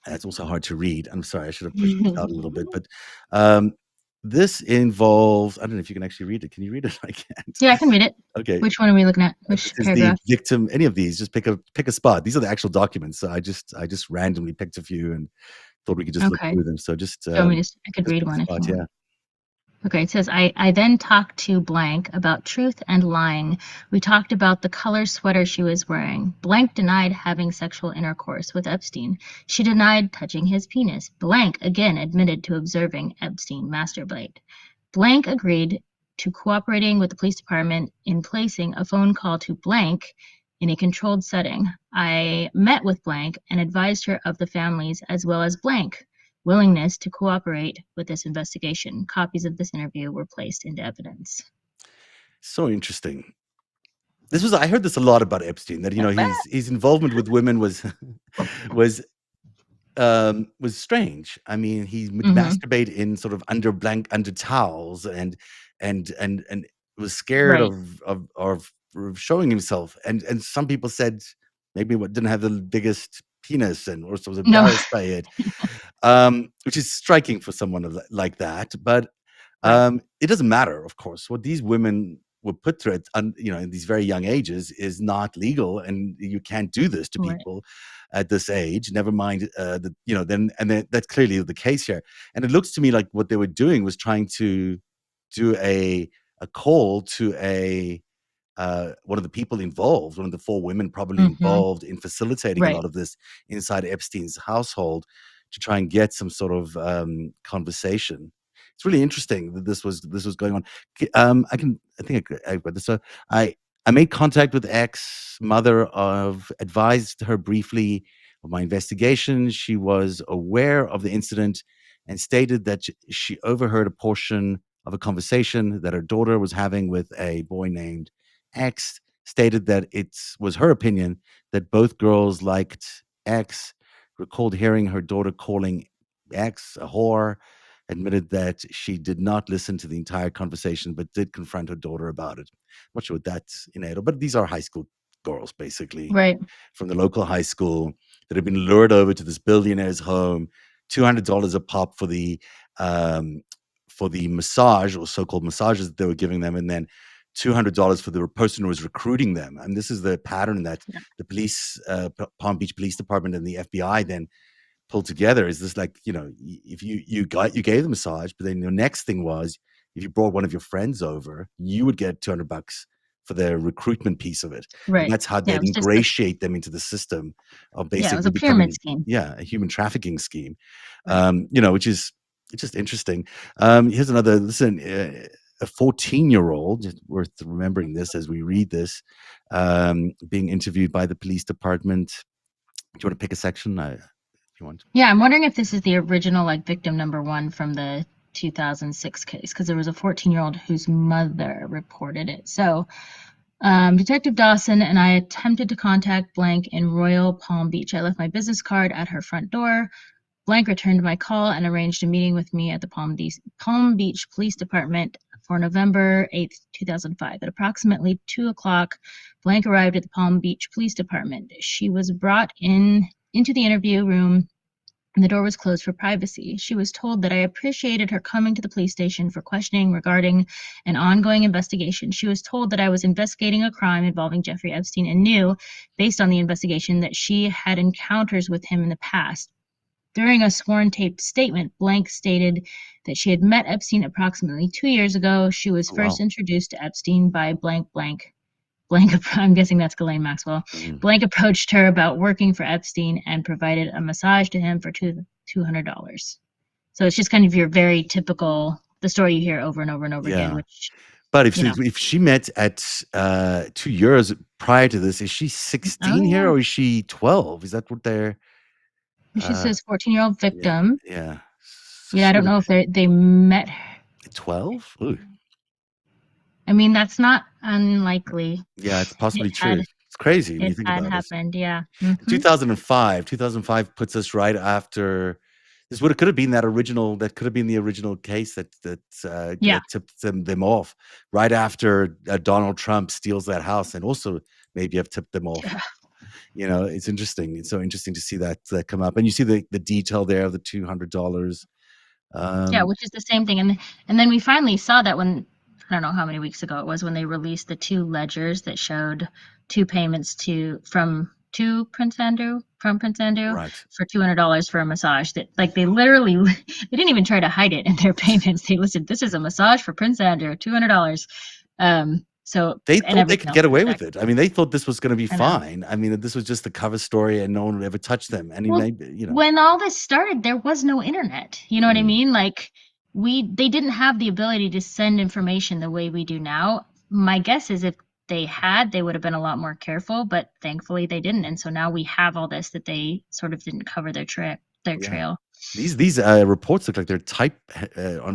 It's also hard to read. I'm sorry, I should have pushed this out a little bit, but um, this involves. I don't know if you can actually read it. Can you read it? I can't. Yeah, I can read it. Okay. Which one are we looking at? This Which is the paragraph? victim. Any of these, just pick a spot. These are the actual documents. So I just randomly picked a few and thought we could just look Okay. through them. So just Do you want me to? I could just read pick a one if spot. you want. Yeah. Okay, it says, I then talked to Blank about truth and lying. We talked about the color sweater she was wearing. Blank denied having sexual intercourse with Epstein. She denied touching his penis. Blank again admitted to observing Epstein masturbate. Blank agreed to cooperating with the police department in placing a phone call to Blank in a controlled setting. I met with Blank and advised her of the families as well as Blank willingness to cooperate with this investigation. Copies of this interview were placed into evidence. So interesting. I heard this a lot about Epstein, that his involvement with women was strange. I mean, he would Mm-hmm. masturbate in sort of under towels, and was scared Right. of showing himself. And some people said maybe what didn't have the biggest penis and also was No. embarrassed by it, which is striking for someone like that. But Right. it doesn't matter, of course. What these women were put through in these very young ages is not legal, and you can't do this to Right. people at this age. Never mind then that's clearly the case here. And it looks to me like what they were doing was trying to do a call to one of the people involved, one of the four women probably Mm-hmm. involved in facilitating a Right. lot of this inside Epstein's household to try and get some sort of conversation. It's really interesting that this was going on. I think I've got this. So I I made contact with ex mother of advised her briefly of my investigation. She was aware of the incident and stated that she overheard a portion of a conversation that her daughter was having with a boy named X, stated that it was her opinion that both girls liked X, recalled hearing her daughter calling X a whore, admitted that she did not listen to the entire conversation, but did confront her daughter about it. I'm not sure what that's in, but these are high school girls, basically, Right. from the local high school that have been lured over to this billionaire's home, $200 a pop um, for the massage or so-called massages that they were giving them, and then $200 for the person who was recruiting them. And this is the pattern that Yeah. the police, Palm Beach Police Department, and the FBI then pulled together. Is this like, if you gave the massage, but then the next thing was if you brought one of your friends over, you would get $200 for the recruitment piece of it. And Right. that's how Yeah, it they'd was just a ingratiate them into the system of yeah, it was a basically pyramid becoming, scheme. yeah, a human trafficking scheme. Right. Which is it's just interesting. Here's another. Listen, a 14-year-old, worth remembering this as we read this, being interviewed by the police department. Do you want to pick a section? If you want. Yeah, I'm wondering if this is the original like victim number one from the 2006 case because there was a 14-year-old whose mother reported it. So Detective Dawson and I attempted to contact Blank in Royal Palm Beach. I left my business card at her front door. Blank returned my call and arranged a meeting with me at the Palm Beach Police Department for November 8th, 2005. At approximately 2 o'clock, Blank arrived at the Palm Beach Police Department. She was brought into the interview room and the door was closed for privacy. She was told that I appreciated her coming to the police station for questioning regarding an ongoing investigation. She was told that I was investigating a crime involving Jeffrey Epstein and knew, based on the investigation, that she had encounters with him in the past. During a sworn taped statement, Blank stated that she had met Epstein approximately 2 years ago. She was Oh, first wow. introduced to Epstein by blank blank. Blank, I'm guessing that's Ghislaine Maxwell. Mhm. Blank approached her about working for Epstein and provided a massage to him for $200. So it's just kind of your very typical, the story you hear over and over and over again, Yeah. which, But you know, if she met at 2 years prior to this, is she oh 16 here yeah. or is she 12? Is that what they're She uh says 14-year-old yeah, victim. yeah. So Yeah, I she don't would have know if they met. 12? Ooh. I mean, that's not unlikely. Yeah, it's It possibly true. had It's crazy when it you think had about it. happened. Yeah. In Hmm. 2005 puts us right after this would have could have been that could have been the original case Yeah. that tipped them off right after Donald Trump steals that house and also maybe have tipped them off. It's interesting. It's so interesting to see that come up, and you see the detail there of the $200. Yeah, Um, which is the same thing. And then we finally saw that when, I don't know how many weeks ago it was, when they released the two ledgers that showed two payments to Prince Andrew right. for $200 for a massage, that like they literally they didn't even try to hide it in their payments. They listed, this is a massage for Prince Andrew, $200. So, They and thought they everything could else get was away with checked. it. I mean, they thought this was going to be I know. fine. I mean, this was just the cover story, and no one would ever touch them. And he Well, made. when all this started, there was no internet. You know what I Mm, mean? Like they didn't have the ability to send information the way we do now. My guess is if they had, they would have been a lot more careful, but thankfully they didn't. And so now we have all this that they sort of didn't cover their yeah. trail. These reports look like they're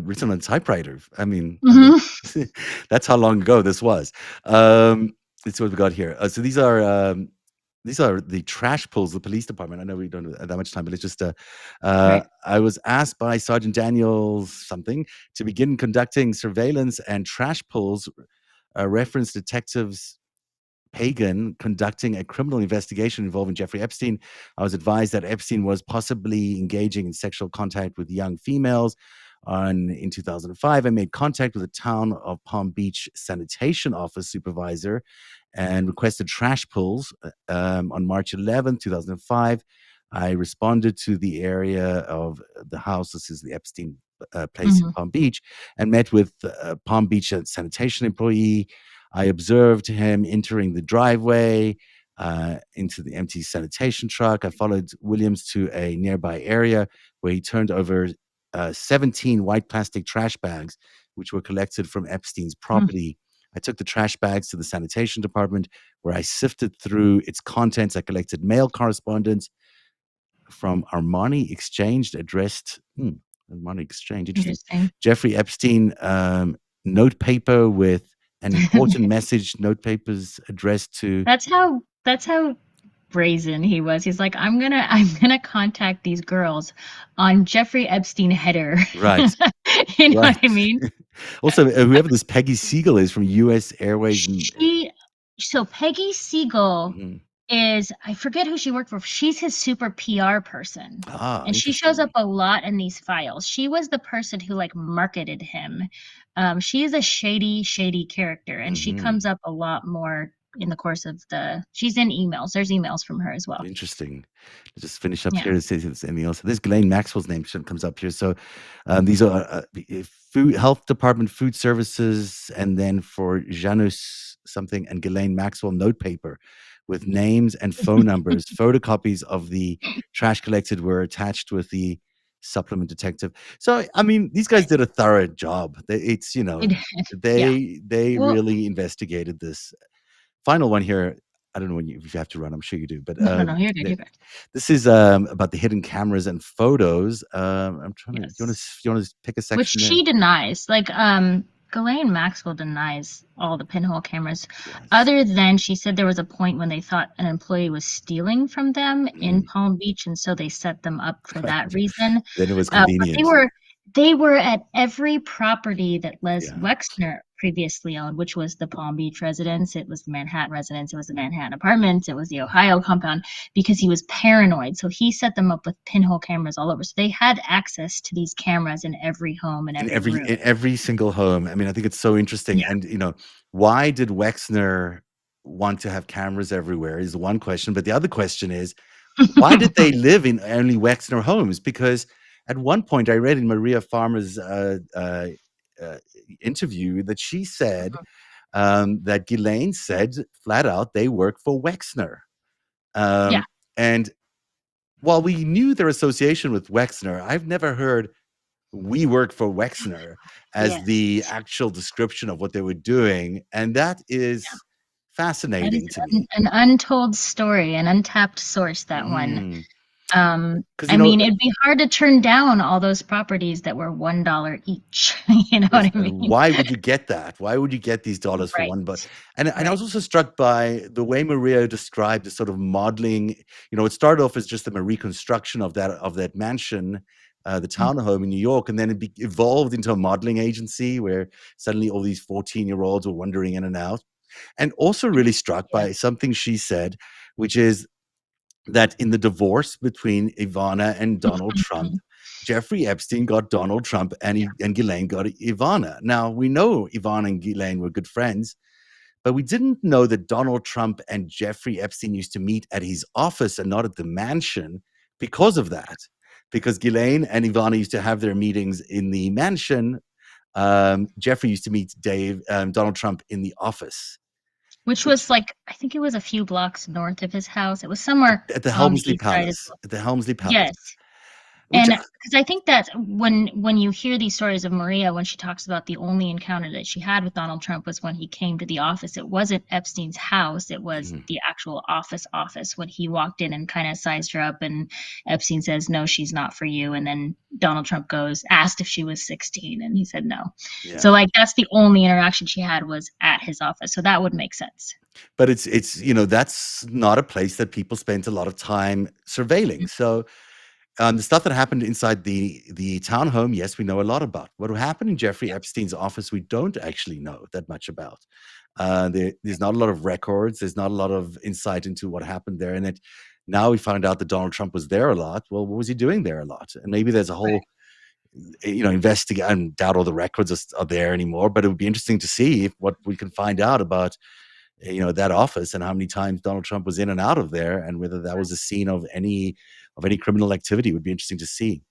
written on typewriter. I mean, Hmm. that's how long ago this was. It's what we got here. So these are the trash pulls. The police department. I know we don't have that much time, but it's just. Right. I was asked by Sergeant Daniels something to begin conducting surveillance and trash pulls. Reference detectives Pagan conducting a criminal investigation involving Jeffrey Epstein. I was advised that Epstein was possibly engaging in sexual contact with young females. In 2005, I made contact with the town of Palm Beach sanitation office supervisor and requested trash pulls. On March 11th, 2005, I responded to the area of the house. This is the Epstein place in Hmm. Palm Beach, and met with Palm Beach sanitation employee. I observed him entering the driveway into the empty sanitation truck. I followed Williams to a nearby area where he turned over 17 white plastic trash bags, which were collected from Epstein's property. I took the trash bags to the sanitation department where I sifted through its contents. I collected mail correspondence from Armani Exchange addressed, Armani Exchange, interesting. Interesting. Jeffrey Epstein note paper with an important message, note papers addressed to, That's how brazen he was. He's like, I'm gonna contact these girls on Jeffrey Epstein header. right, You know what right. I mean? Also, whoever this Peggy Siegel is from US Airways. She so Peggy Siegel Mhm. is, I forget who she worked for. She's his super PR person. Ah, And she shows interesting. up a lot in these files. She was the person who like marketed him. She is a shady, shady character, and she Hmm. comes up a lot more in the course of she's in emails. There's emails from her as well. Interesting. Let's just finish up Yeah. here to see if there's anything else. There's Ghislaine Maxwell's name comes up here. So these are food health department, food services, and then for Janus something and Ghislaine Maxwell note paper with names and phone numbers. Photocopies of the trash collected were attached with the supplement detective. So I mean, these guys Right. did a thorough job. It's They did. Yeah. they Well, really investigated this. Final one here. I don't know if you have to run. I'm sure you do, but no, no, no. You're good. You're good. this is about the hidden cameras and photos. I'm trying to. Yes. You want to pick a Which section there? she denies. Like, Ghislaine Maxwell denies all the pinhole cameras, Yes. other than she said there was a point when they thought an employee was stealing from them in Mm. Palm Beach, and so they set them up for Right. that reason. Then it was But they convenient. were at every property that Les Yeah. Wexner previously owned, which was the Palm Beach residence, it was the Manhattan residence, it was the Manhattan apartments, it was the Ohio compound, because he was paranoid. So he set them up with pinhole cameras all over. So they had access to these cameras in every home and every room. In every single home. I mean, I think it's so interesting. Yeah. And why did Wexner want to have cameras everywhere is one question. But the other question is, why did they live in only Wexner homes? Because at one point I read in Maria Farmer's interview that she said that Ghislaine said flat out they work for Wexner. Yeah. And while we knew their association with Wexner, I've never heard "we work for Wexner" as Yes. the actual description of what they were doing, and that Yeah. is That is fascinating to me. an untold story, an untapped source, that one. Mm. Because I mean, it'd be hard to turn down all those properties that were $1 each. You know what I mean? why would you get that? Why would you get these dollars for Right. one? But and I Right. was also struck by the way Maria described the sort of modeling. It started off as just a reconstruction of that mansion, the Mm. townhome in New York, and then it evolved into a modeling agency where suddenly all these 14-year-olds were wandering in and out. And also really struck Yeah. by something she said, which is that in the divorce between Ivana and Donald Trump, Mhm. Jeffrey Epstein got Donald Trump and Ghislaine got Ivana. Now, we know Ivana and Ghislaine were good friends, but we didn't know that Donald Trump and Jeffrey Epstein used to meet at his office and not at the mansion because of that. Because Ghislaine and Ivana used to have their meetings in the mansion. Jeffrey used to meet Donald Trump in the office, Which which was like, I think it was a few blocks north of his house. It was somewhere at the on the Helmsley east side as Palace, well. at the Helmsley Palace, Yes. which And because I think that when you hear these stories of Maria, when she talks about the only encounter that she had with Donald Trump was when he came to the office, it wasn't Epstein's house, it was Mhm. the actual office when he walked in and kind of sized her up, and Epstein says, "No, she's not for you." And then Donald Trump asked if she was 16, and he said no. Yeah. So like that's the only interaction she had was at his office. So that would make sense. But it's that's not a place that people spent a lot of time surveilling. So the stuff that happened inside the townhome, yes, we know a lot about. What happened in Jeffrey Epstein's office, we don't actually know that much about. There's not a lot of records. There's not a lot of insight into what happened there. And now we found out that Donald Trump was there a lot. Well, what was he doing there a lot? And maybe there's a whole, investigate. I doubt all the records are there anymore. But it would be interesting to see what we can find out about that office and how many times Donald Trump was in and out of there, and whether that was a scene of any criminal activity would be interesting to see.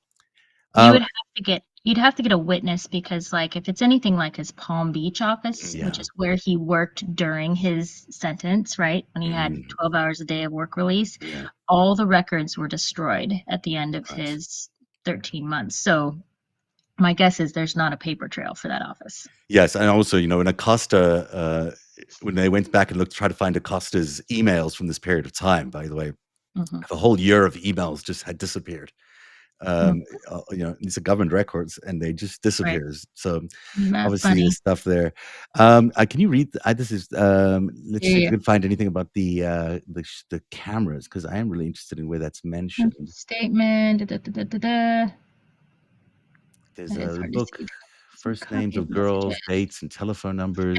You Um, would have to get you'd have to get a witness because like if it's anything like his Palm Beach office, which yeah, is where he worked during his sentence, right? When he had mm, 12 hours a day of work release, yeah, all the records were destroyed at the end of right. his 13 months. So my guess is there's not a paper trail for that office. Yes, and also, when Acosta, when they went back and try to find Acosta's emails from this period of time, by the way, Mhm. a whole year of emails just had disappeared. Mm, These are government records, and they just right. disappears. So That's obviously, funny. there's stuff there. Can you read? This is. Let's see if we Yeah. can find anything about the cameras, because I am really interested in where that's mentioned. Statement. Da, da, da, da, da. There's That is a hard to book, see. Some first names copy of of girls, messages. dates, and telephone numbers.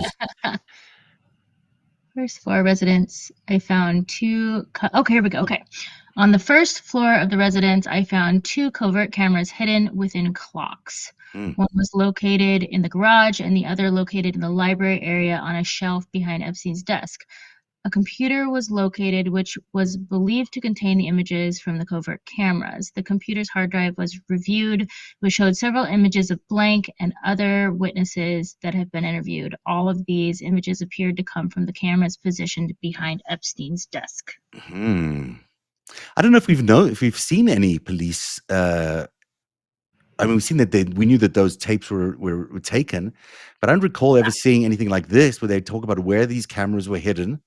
First floor residence, I found okay, here we go. Okay. On the first floor of the residence, I found two covert cameras hidden within clocks. Mm, One was located in the garage and the other located in the library area on a shelf behind Epstein's desk. A computer was located which was believed to contain the images from the covert cameras. The computer's hard drive was reviewed, which showed several images of Blank and other witnesses that have been interviewed. All of these images appeared to come from the cameras positioned behind Epstein's desk. hmm. I don't know if we've seen any police. I mean, we've seen that we knew that those tapes were taken, but I don't recall ever seeing anything like this where they talk about where these cameras were hidden,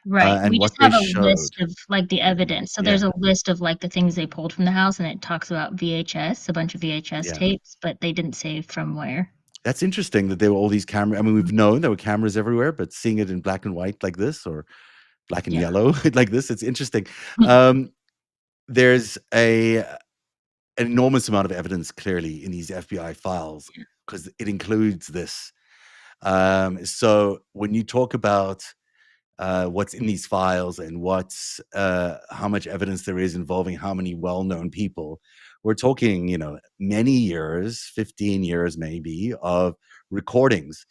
Right. and We what just they have a showed. list of like the evidence. So there's Yeah, a list of like the things they pulled from the house and it talks about VHS, a bunch of VHS yeah. tapes, but they didn't say from where. That's interesting that there were all these cameras. I mean, we've known there were cameras everywhere, but seeing it in black and white like this, or black and Yeah. yellow like this, it's interesting. Um, there's an enormous amount of evidence clearly in these FBI files because it includes this. So when you talk about what's in these files and how much evidence there is involving how many well-known people, we're talking, many years, 15 years maybe, of recordings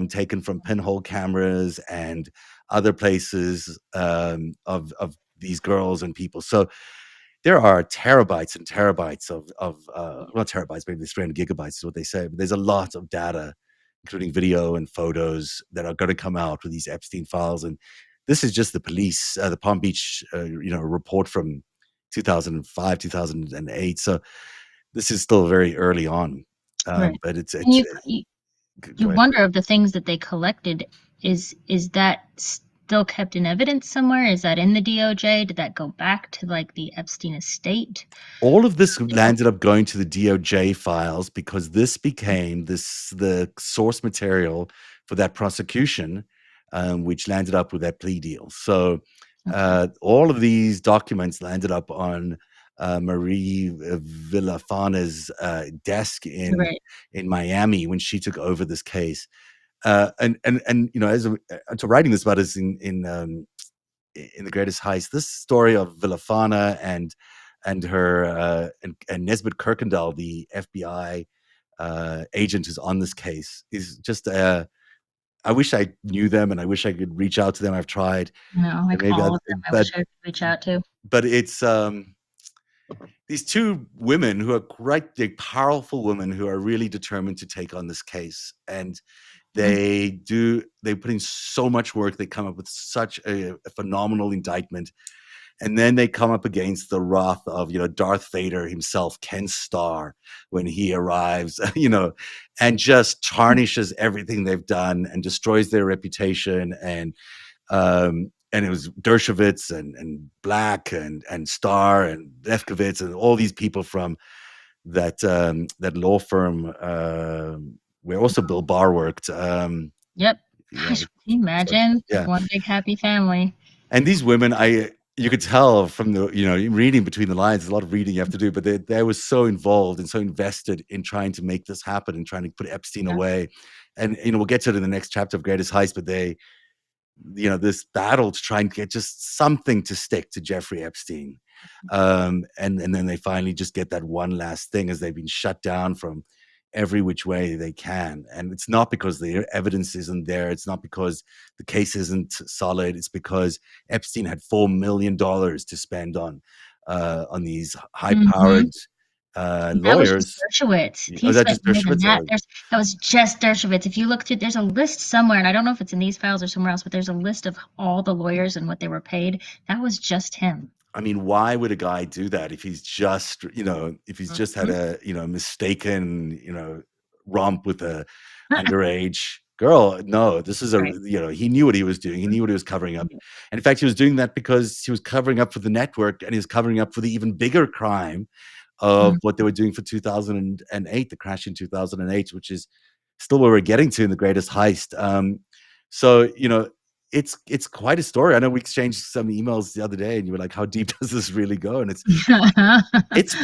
taken from pinhole cameras and other places of these girls and people. So there are terabytes and terabytes of not terabytes, maybe 300 gigabytes is what they say, but there's a lot of data including video and photos that are going to come out with these Epstein files. And this is just the police, the Palm Beach, report from 2005, 2008. So this is still very early on, Right. but it's And it's. you Go ahead. wonder of the things that they collected, is that still kept in evidence somewhere? Is that in the DOJ? Did that go back to like the Epstein estate? All of this You know? landed up going to the DOJ files because this became the source material for that prosecution, which landed up with that plea deal. So Okay. all of these documents landed up on Marie Villafana's desk Right. in Miami when she took over this case. And to writing this about us in the greatest heist, this story of Villafana and her and Nesbitt Kirkendall, the FBI agent who's on this case, is just I wish I knew them and I wish I could reach out to them. I've tried, No, and like maybe all of them. I wish I could reach out to. but it's these two women who are quite big, powerful women who are really determined to take on this case, and Mhm. they put in so much work. They come up with such a phenomenal indictment, and then they come up against the wrath of Darth Vader himself, Ken Starr, when he arrives, and just tarnishes everything they've done and destroys their reputation. And it was Dershowitz and Black and Starr and Lefkowitz and all these people from that law firm where also Bill Barr worked. Yep. You Gosh, know, can you so, imagine? Like yeah. one big happy family. And these women, you could tell from the reading between the lines. There's a lot of reading you have to do, but they were so involved and so invested in trying to make this happen and trying to put Epstein Yeah. away. And we'll get to it in the next chapter of Greatest Heist, but this battle to try and get just something to stick to Jeffrey Epstein. And then they finally just get that one last thing as they've been shut down from every which way they can. And it's not because the evidence isn't there. It's not because the case isn't solid. It's because Epstein had $4 million to spend on these high-powered Mhm. That was just lawyers. Dershowitz. Oh, He that spent just more than Dershowitz? that. That was just Dershowitz. If you look through, there's a list somewhere, and I don't know if it's in these files or somewhere else, but there's a list of all the lawyers and what they were paid. That was just him. I mean, why would a guy do that if he's just, if he's just had Mhm. a, mistaken, romp with a underage girl? No, this is Right. he knew what he was doing. He knew what he was covering up. And in fact, he was doing that because he was covering up for the network and he was covering up for the even bigger crime of Mhm. what they were doing for 2008, the crash in 2008, which is still where we're getting to in the greatest heist. So, it's quite a story. I know we exchanged some emails the other day, and you were like, "How deep does this really go?" And it's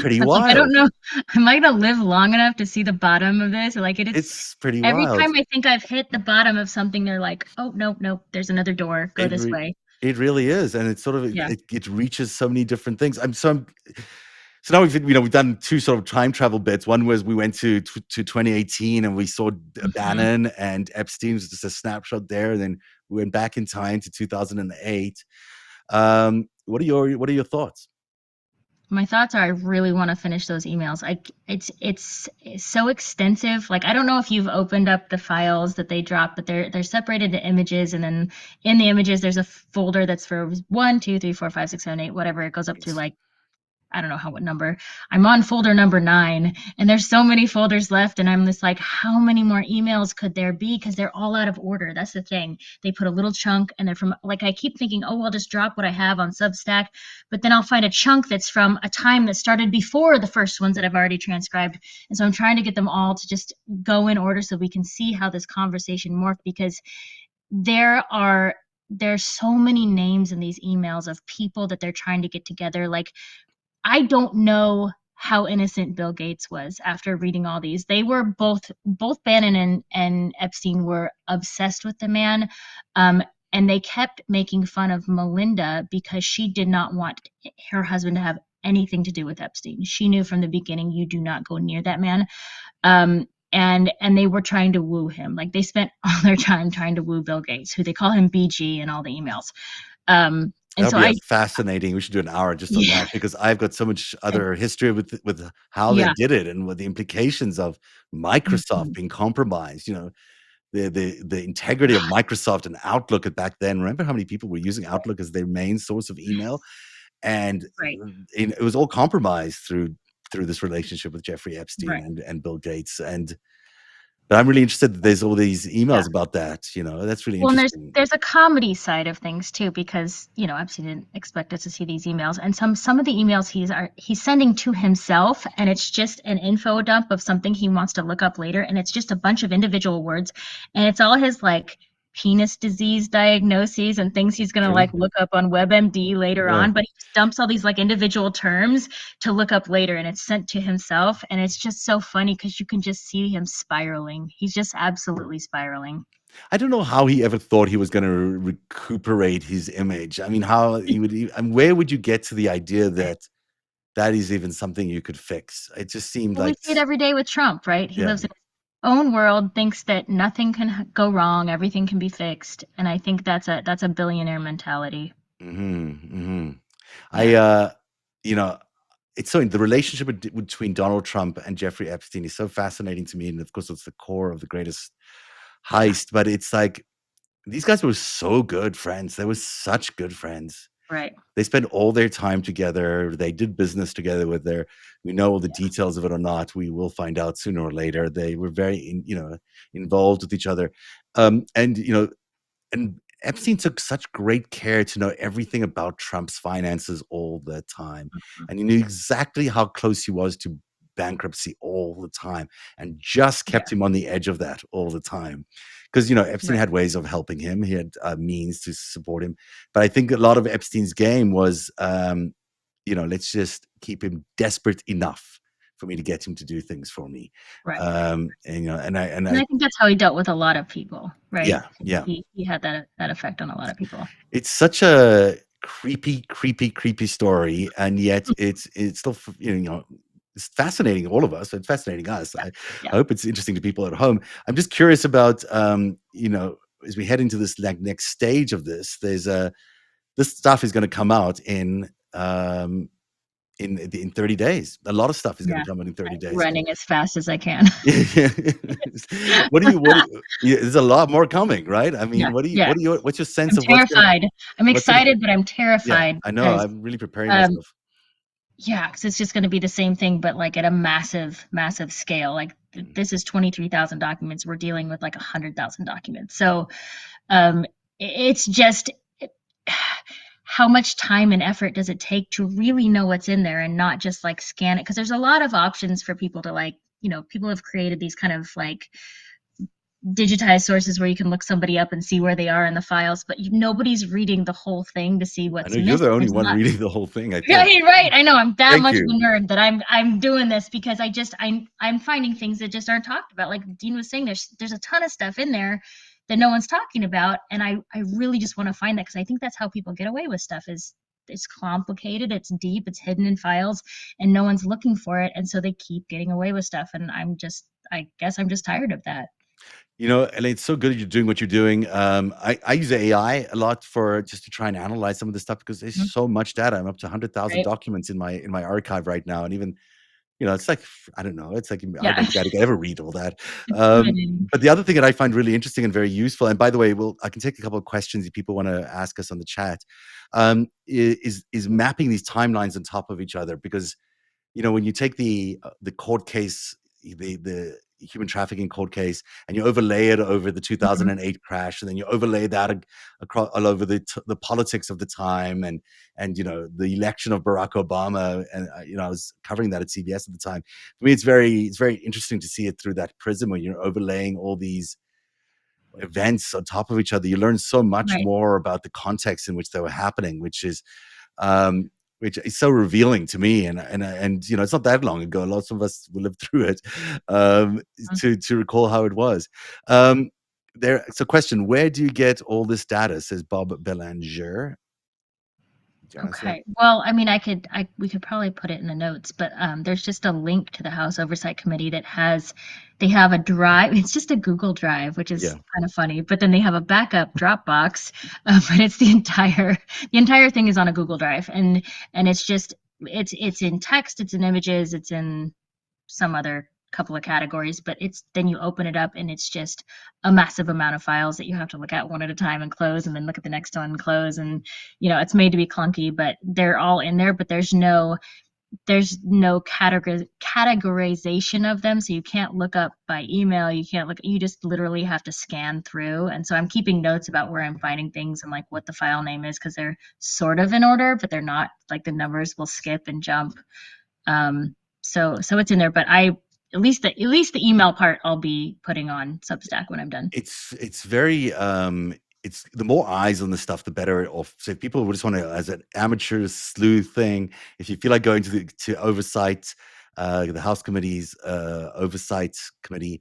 pretty I'm like, I don't wild. know. Am I gonna live long enough to see the bottom of this? Like it's It's pretty every wild. time I think I've hit the bottom of something, they're like, oh nope, nope, there's another door. Go It this re- way. it really is, and it's sort of Yeah. it reaches so many different things. So now we've done two sort of time travel bits. One was we went to 2018 and we saw Mhm. Bannon and Epstein, was just a snapshot there. And then we went back in time to 2008. What are your thoughts? My thoughts are I really want to finish those emails. It's so extensive. Like I don't know if you've opened up the files that they drop, but they're separated to images, and then in the images there's a folder that's for 1, 2, 3, 4, 5, 6, 7, 8, whatever. It goes up to Yes. like I don't know what number. I'm on folder number 9, and there's so many folders left, and I'm just like, how many more emails could there be? Because they're all out of order. That's the thing. They put a little chunk, and they're from like I keep thinking, oh, I'll just drop what I have on Substack, but then I'll find a chunk that's from a time that started before the first ones that I've already transcribed, and so I'm trying to get them all to just go in order so we can see how this conversation morphed because there are there's so many names in these emails of people that they're trying to get together like I don't know how innocent Bill Gates was after reading all these. They were both Bannon and Epstein were obsessed with the man. And they kept making fun of Melinda because she did not want her husband to have anything to do with Epstein. She knew from the beginning, you do not go near that man. And they were trying to woo him. Like they spent all their time trying to woo Bill Gates, who they call him BG in all the emails. And That'll so be a I, fascinating. We should do an hour just on yeah, that because I've got so much other history with how they yeah. did it and what the implications of Microsoft being compromised. the integrity of Microsoft and Outlook at back then. Remember how many people were using Outlook as their main source of email, and Right. it was all compromised through this relationship with Jeffrey Epstein Right. and Bill Gates. And but I'm really interested that there's all these Yeah. emails about that. That's really Well, and interesting. there's a comedy side of things too, because Epstein didn't expect us to see these emails, and some of the emails he's sending to himself, and it's just an info dump of something he wants to look up later, and it's just a bunch of individual words, and it's all his like penis disease diagnoses and things he's gonna Sure. like look up on WebMD later Yeah. on, but he just dumps all these like individual terms to look up later, and it's sent to himself, and it's just so funny because you can just see him spiraling. He's just absolutely spiraling. I don't know how he ever thought he was going to recuperate his image. I mean, how he would, and where would you get to the idea that that is even something you could fix? It just seemed Well, we like, see it every day with Trump, right? He yeah. lives in his own world, thinks that nothing can go wrong, everything can be fixed, and I think that's a billionaire mentality. Hmm. Hmm. I, Yeah, you know, it's so the relationship between Donald Trump and Jeffrey Epstein is so fascinating to me, and of course, it's the core of the greatest yeah, heist. But it's like these guys were so good friends. They were such good friends. right. They spent all their time together. They did business together with their. We know all the Yeah, details of it or not. We will find out sooner or later. They were very, involved with each other, and and Epstein took such great care to know everything about Trump's finances all the time. mhm, And he knew exactly how close he was to bankruptcy all the time and just yeah, kept him on the edge of that all the time. Because, Epstein right, had ways of helping him, he had means to support him. But I think a lot of Epstein's game was, let's just keep him desperate enough for me to get him to do things for me. right. And, and And I, I think that's how he dealt with a lot of people, right? yeah, yeah. He had that effect on a lot of people. It's such a creepy, creepy, creepy story, and yet it's still it's fascinating all of us. It's fascinating us. Yeah, I yeah, hope it's interesting to people at home. I'm just curious about as we head into this next stage of this. There's this stuff is going to come out in 30 days. A lot of stuff is going yeah. to come out in 30 I'm days. running as fast as I can. What do you yeah, there's a lot more coming, right? I mean, Yeah, yeah. what's your sense I'm of what's gonna terrified. I'm what's gonna excited, but I'm yeah, terrified I know. because I'm really preparing um, myself. yeah, because it's just going to be the same thing, but like at a massive, massive scale. Like Mm. this is 23,000 documents. We're dealing with like 100,000 documents. So um, it's just how much time and effort does it take to really know what's in there and not just like scan it? Because there's a lot of options for people to like, people have created these kind of like digitized sources where you can look somebody up and see where they are in the files, but nobody's reading the whole thing to see I what's know you're the missing. only There's a one lot. reading the whole thing, I think. Right, right. I know. I'm that Thank much of you. a nerd that I'm doing this because I'm finding things that just aren't talked about. Like Dean was saying, there's a ton of stuff in there that no one's talking about, and I really just want to find that because I think that's how people get away with stuff. Is it's complicated, it's deep, it's hidden in files, and no one's looking for it, and so they keep getting away with stuff. And I guess I'm just tired of that. And it's so good that you're doing what you're doing. I use AI a lot for just to try and analyze some of this stuff because there's Mhm. so much data. I'm up to 100,000 Right? documents in my archive right now, and even it's like I don't know. It's like I Yeah. don't think I could ever read all that. It's limiting. But the other thing that I find really interesting and very useful, and by the way, I can take a couple of questions if people want to ask us on the chat, is mapping these timelines on top of each other because when you take the court case, the human trafficking court case, and you overlay it over the Mhm. 2008 crash, and then you overlay that across all over the politics of the time, and the election of Barack Obama, and I was covering that at CBS at the time. For me, it's very interesting to see it through that prism when you're overlaying all these events on top of each other. You learn so much Right. more about the context in which they were happening, um, which is so revealing to me. And it's not that long ago. Lots of us will live through it Mhm. to recall how it was. Um, it's a question. Where do you get all this data? Says Bob Belanger. Do you want to say that? Okay. Well, I mean, we could probably put it in the notes, but there's just a link to the House Oversight Committee they have a drive. It's just a Google Drive, which is Yeah. kind of funny. But then they have a backup Dropbox, but it's the entire thing is on a Google Drive, and it's just it's in text, it's in images, it's in some other couple of categories, but it's then you open it up and it's just a massive amount of files that you have to look at one at a time and close, and then look at the next one and close. And it's made to be clunky, but they're all in there, but there's no categorization of them, so you can't look up by email, you just literally have to scan through. And so I'm keeping notes about where I'm finding things and like what the file name is, because they're sort of in order, but they're not. Like the numbers will skip and jump. So it's in there, but I at least the email part I'll be putting on Substack when I'm done. It's very it's the more eyes on the stuff, the better off. So if people just want to, as an amateur sleuth thing, if you feel like going to oversight, the House Committee's oversight committee,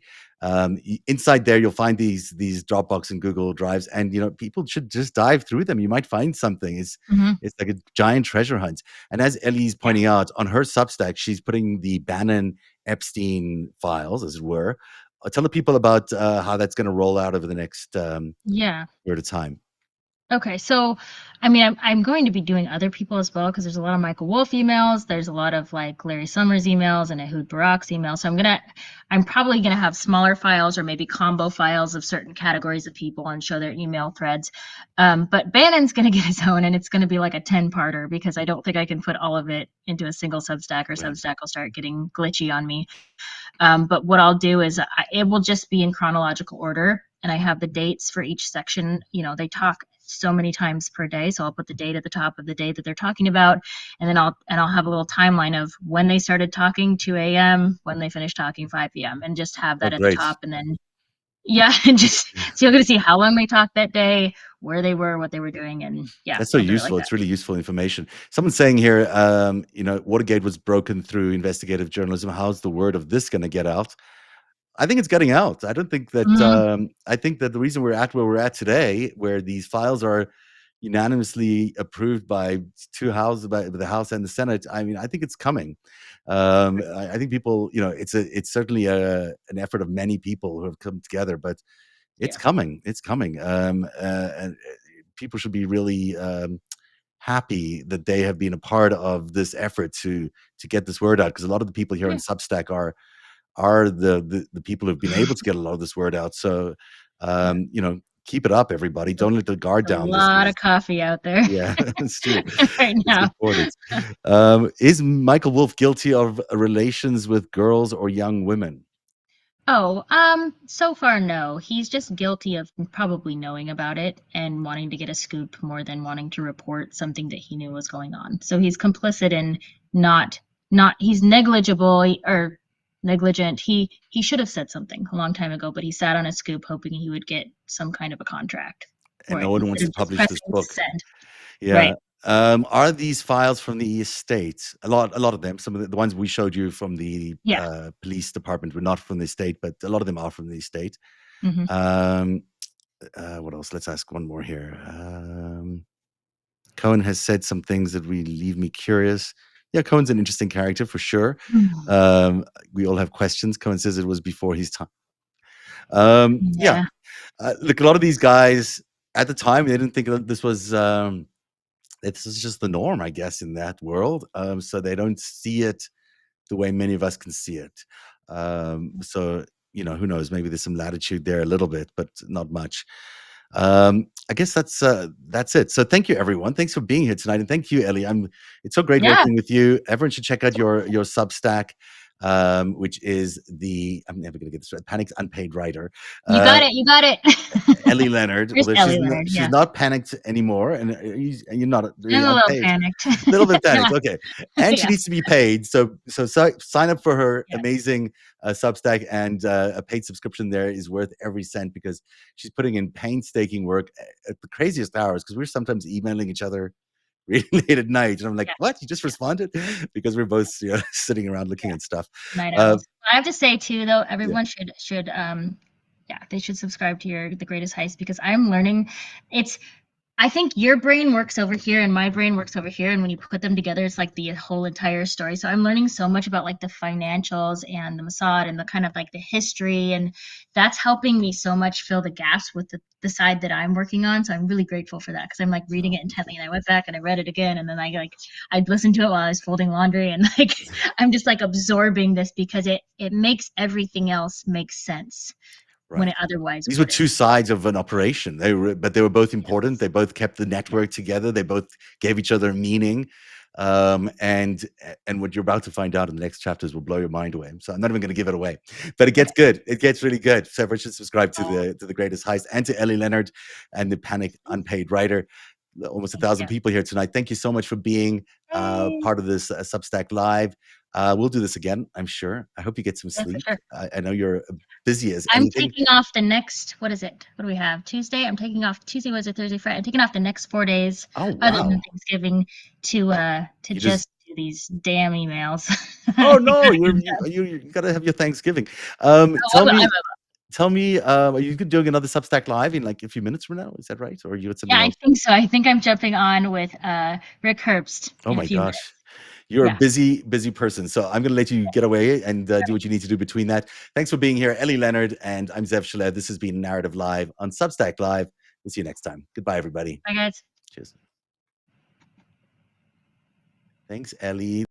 inside there you'll find these Dropbox and Google Drives, and people should just dive through them. You might find something. Hmm. It's like a giant treasure hunt. And as Ellie's Yeah. pointing out on her Substack, she's putting the Bannon Epstein files, as it were. Tell the people about how that's going to roll out over the next Yeah. period of time. Okay, so I mean, I'm going to be doing other people as well, because there's a lot of Michael Wolff emails. There's a lot of like Larry Summers emails and Ehud Barak's emails. So I'm probably gonna have smaller files or maybe combo files of certain categories of people and show their email threads. But Bannon's gonna get his own, and it's gonna be like a 10-parter, because I don't think I can put all of it into a single Substack, or Right. Substack will start getting glitchy on me. But what I'll do is it will just be in chronological order, and I have the dates for each section. They talk so many times per day, so I'll put the date at the top of the day that they're talking about, and then I'll have a little timeline of when they started talking, 2 a.m., when they finished talking, 5 p.m., and just have Oh, that at the great. top. And then yeah, and just so you're going to see how long they talked that day, where they were, what they were doing, and yeah, That's so I'll do it like useful. that. It's really useful information. Someone's saying here, Watergate was broken through investigative journalism. How's the word of this going to get out? I think it's getting out. I don't think that. Hmm. I think that the reason we're at where we're at today, where these files are unanimously approved by two houses, by the House and the Senate. I mean, I think it's coming. I think people, it's certainly an effort of many people who have come together, but it's Yeah. coming. It's coming. And people should be really happy that they have been a part of this effort to get this word out, because a lot of the people here on Yeah. Substack are the people who've been able to get a lot of this word out. So, Yeah. keep it up, everybody. So Don't let the guard a down. This lot is, of coffee out there yeah, it's true. right It's now. important. Is Michael Wolff guilty of relations with girls or young women? Oh, so far, no. He's just guilty of probably knowing about it and wanting to get a scoop more than wanting to report something that he knew was going on. So he's complicit in he's negligible or negligent. He should have said something a long time ago, but he sat on a scoop hoping he would get some kind of a contract And for no it one instead wants to of just publish this pressing book. send. Yeah. Right. Are these files from the estate? A lot of them. Some of the ones we showed you from the Yeah. police department were not from the estate, but a lot of them are from the estate. Hmm. Um, what else? Let's ask one more here. Cohen has said some things that really leave me curious. Yeah, Cohen's an interesting character for sure. We all have questions. Cohen says it was before his time. Yeah, Yeah. look, a lot of these guys at the time, they didn't think that this was just the norm, I guess, in that world. So they don't see it the way many of us can see it. So who knows? Maybe there's some latitude there a little bit, but not much. I guess that's it. So thank you, everyone. Thanks for being here tonight, and thank you, Ellie. It's so great Yeah. working with you. Everyone should check out your Substack, which is I'm never going to get this right. Panic's Unpaid Writer. You Uh, got it. You got it. Ellie Leonard, There's although Ellie Leonard. she's Yeah. not panicked anymore, and you're not I'm really a little unpaid. panicked. A little bit panicked, okay. And she Yeah. needs to be paid, so sign up for her Yeah. amazing Substack, and a paid subscription there is worth every cent, because she's putting in painstaking work at the craziest hours, because we're sometimes emailing each other really late at night, and I'm like, Yeah. what, you just responded? Because we're both sitting around looking Yeah. at stuff. Night uh, owls. I have to say too, though, yeah. everyone should yeah, they should subscribe to The Greatest Heist, because I'm learning. It's I think your brain works over here and my brain works over here, and when you put them together, it's like the whole entire story. So I'm learning so much about like the financials and the Mossad and the kind of like the history, and that's helping me so much fill the gaps with the side that I'm working on. So I'm really grateful for that because I'm like reading Oh, it intently, and I went back and I read it again, and then I listened to it while I was folding laundry, and like I'm just like absorbing this because it makes everything else make sense when right. it otherwise These were wouldn't. two sides of an operation. But they were both important. Yes. They both kept the Yeah. network together. They both gave each other meaning. And what you're about to find out in the next chapters will blow your mind away. So I'm not even going to give it away. But it gets Okay. good. It gets really good. So everyone should subscribe to Oh, the Greatest Heist and to Ellie Leonard and the Panic Unpaid Writer. Almost a thank thousand you. people here tonight. Thank you so much for being Hey. part of this Substack Live. We'll do this again, I'm sure. I hope you get some Yeah, for sleep. sure. I know you're busy as I'm anything. taking off the next, what is it? What do we have? Tuesday? I'm taking off Tuesday, Wednesday, Thursday, Friday. I'm taking off the next 4 days Oh, other than wow. Thanksgiving to You just just do these damn emails. Oh To get no, them you gotta have your Thanksgiving. done. Tell Oh, me, tell me, are you doing another Substack live in like a few minutes from now? Is that right? Or are you at yeah, something I else? think so. I think I'm jumping on with Rick Herbst Oh in a my few gosh. minutes. You're a Yeah. busy, busy person. So I'm gonna let you get away and do what you need to do between that. Thanks for being here, Ellie Leonard, and I'm Zev Shalev. This has been Narrative Live on Substack Live. We'll see you next time. Goodbye, everybody. Bye, guys. Cheers. Thanks, Ellie.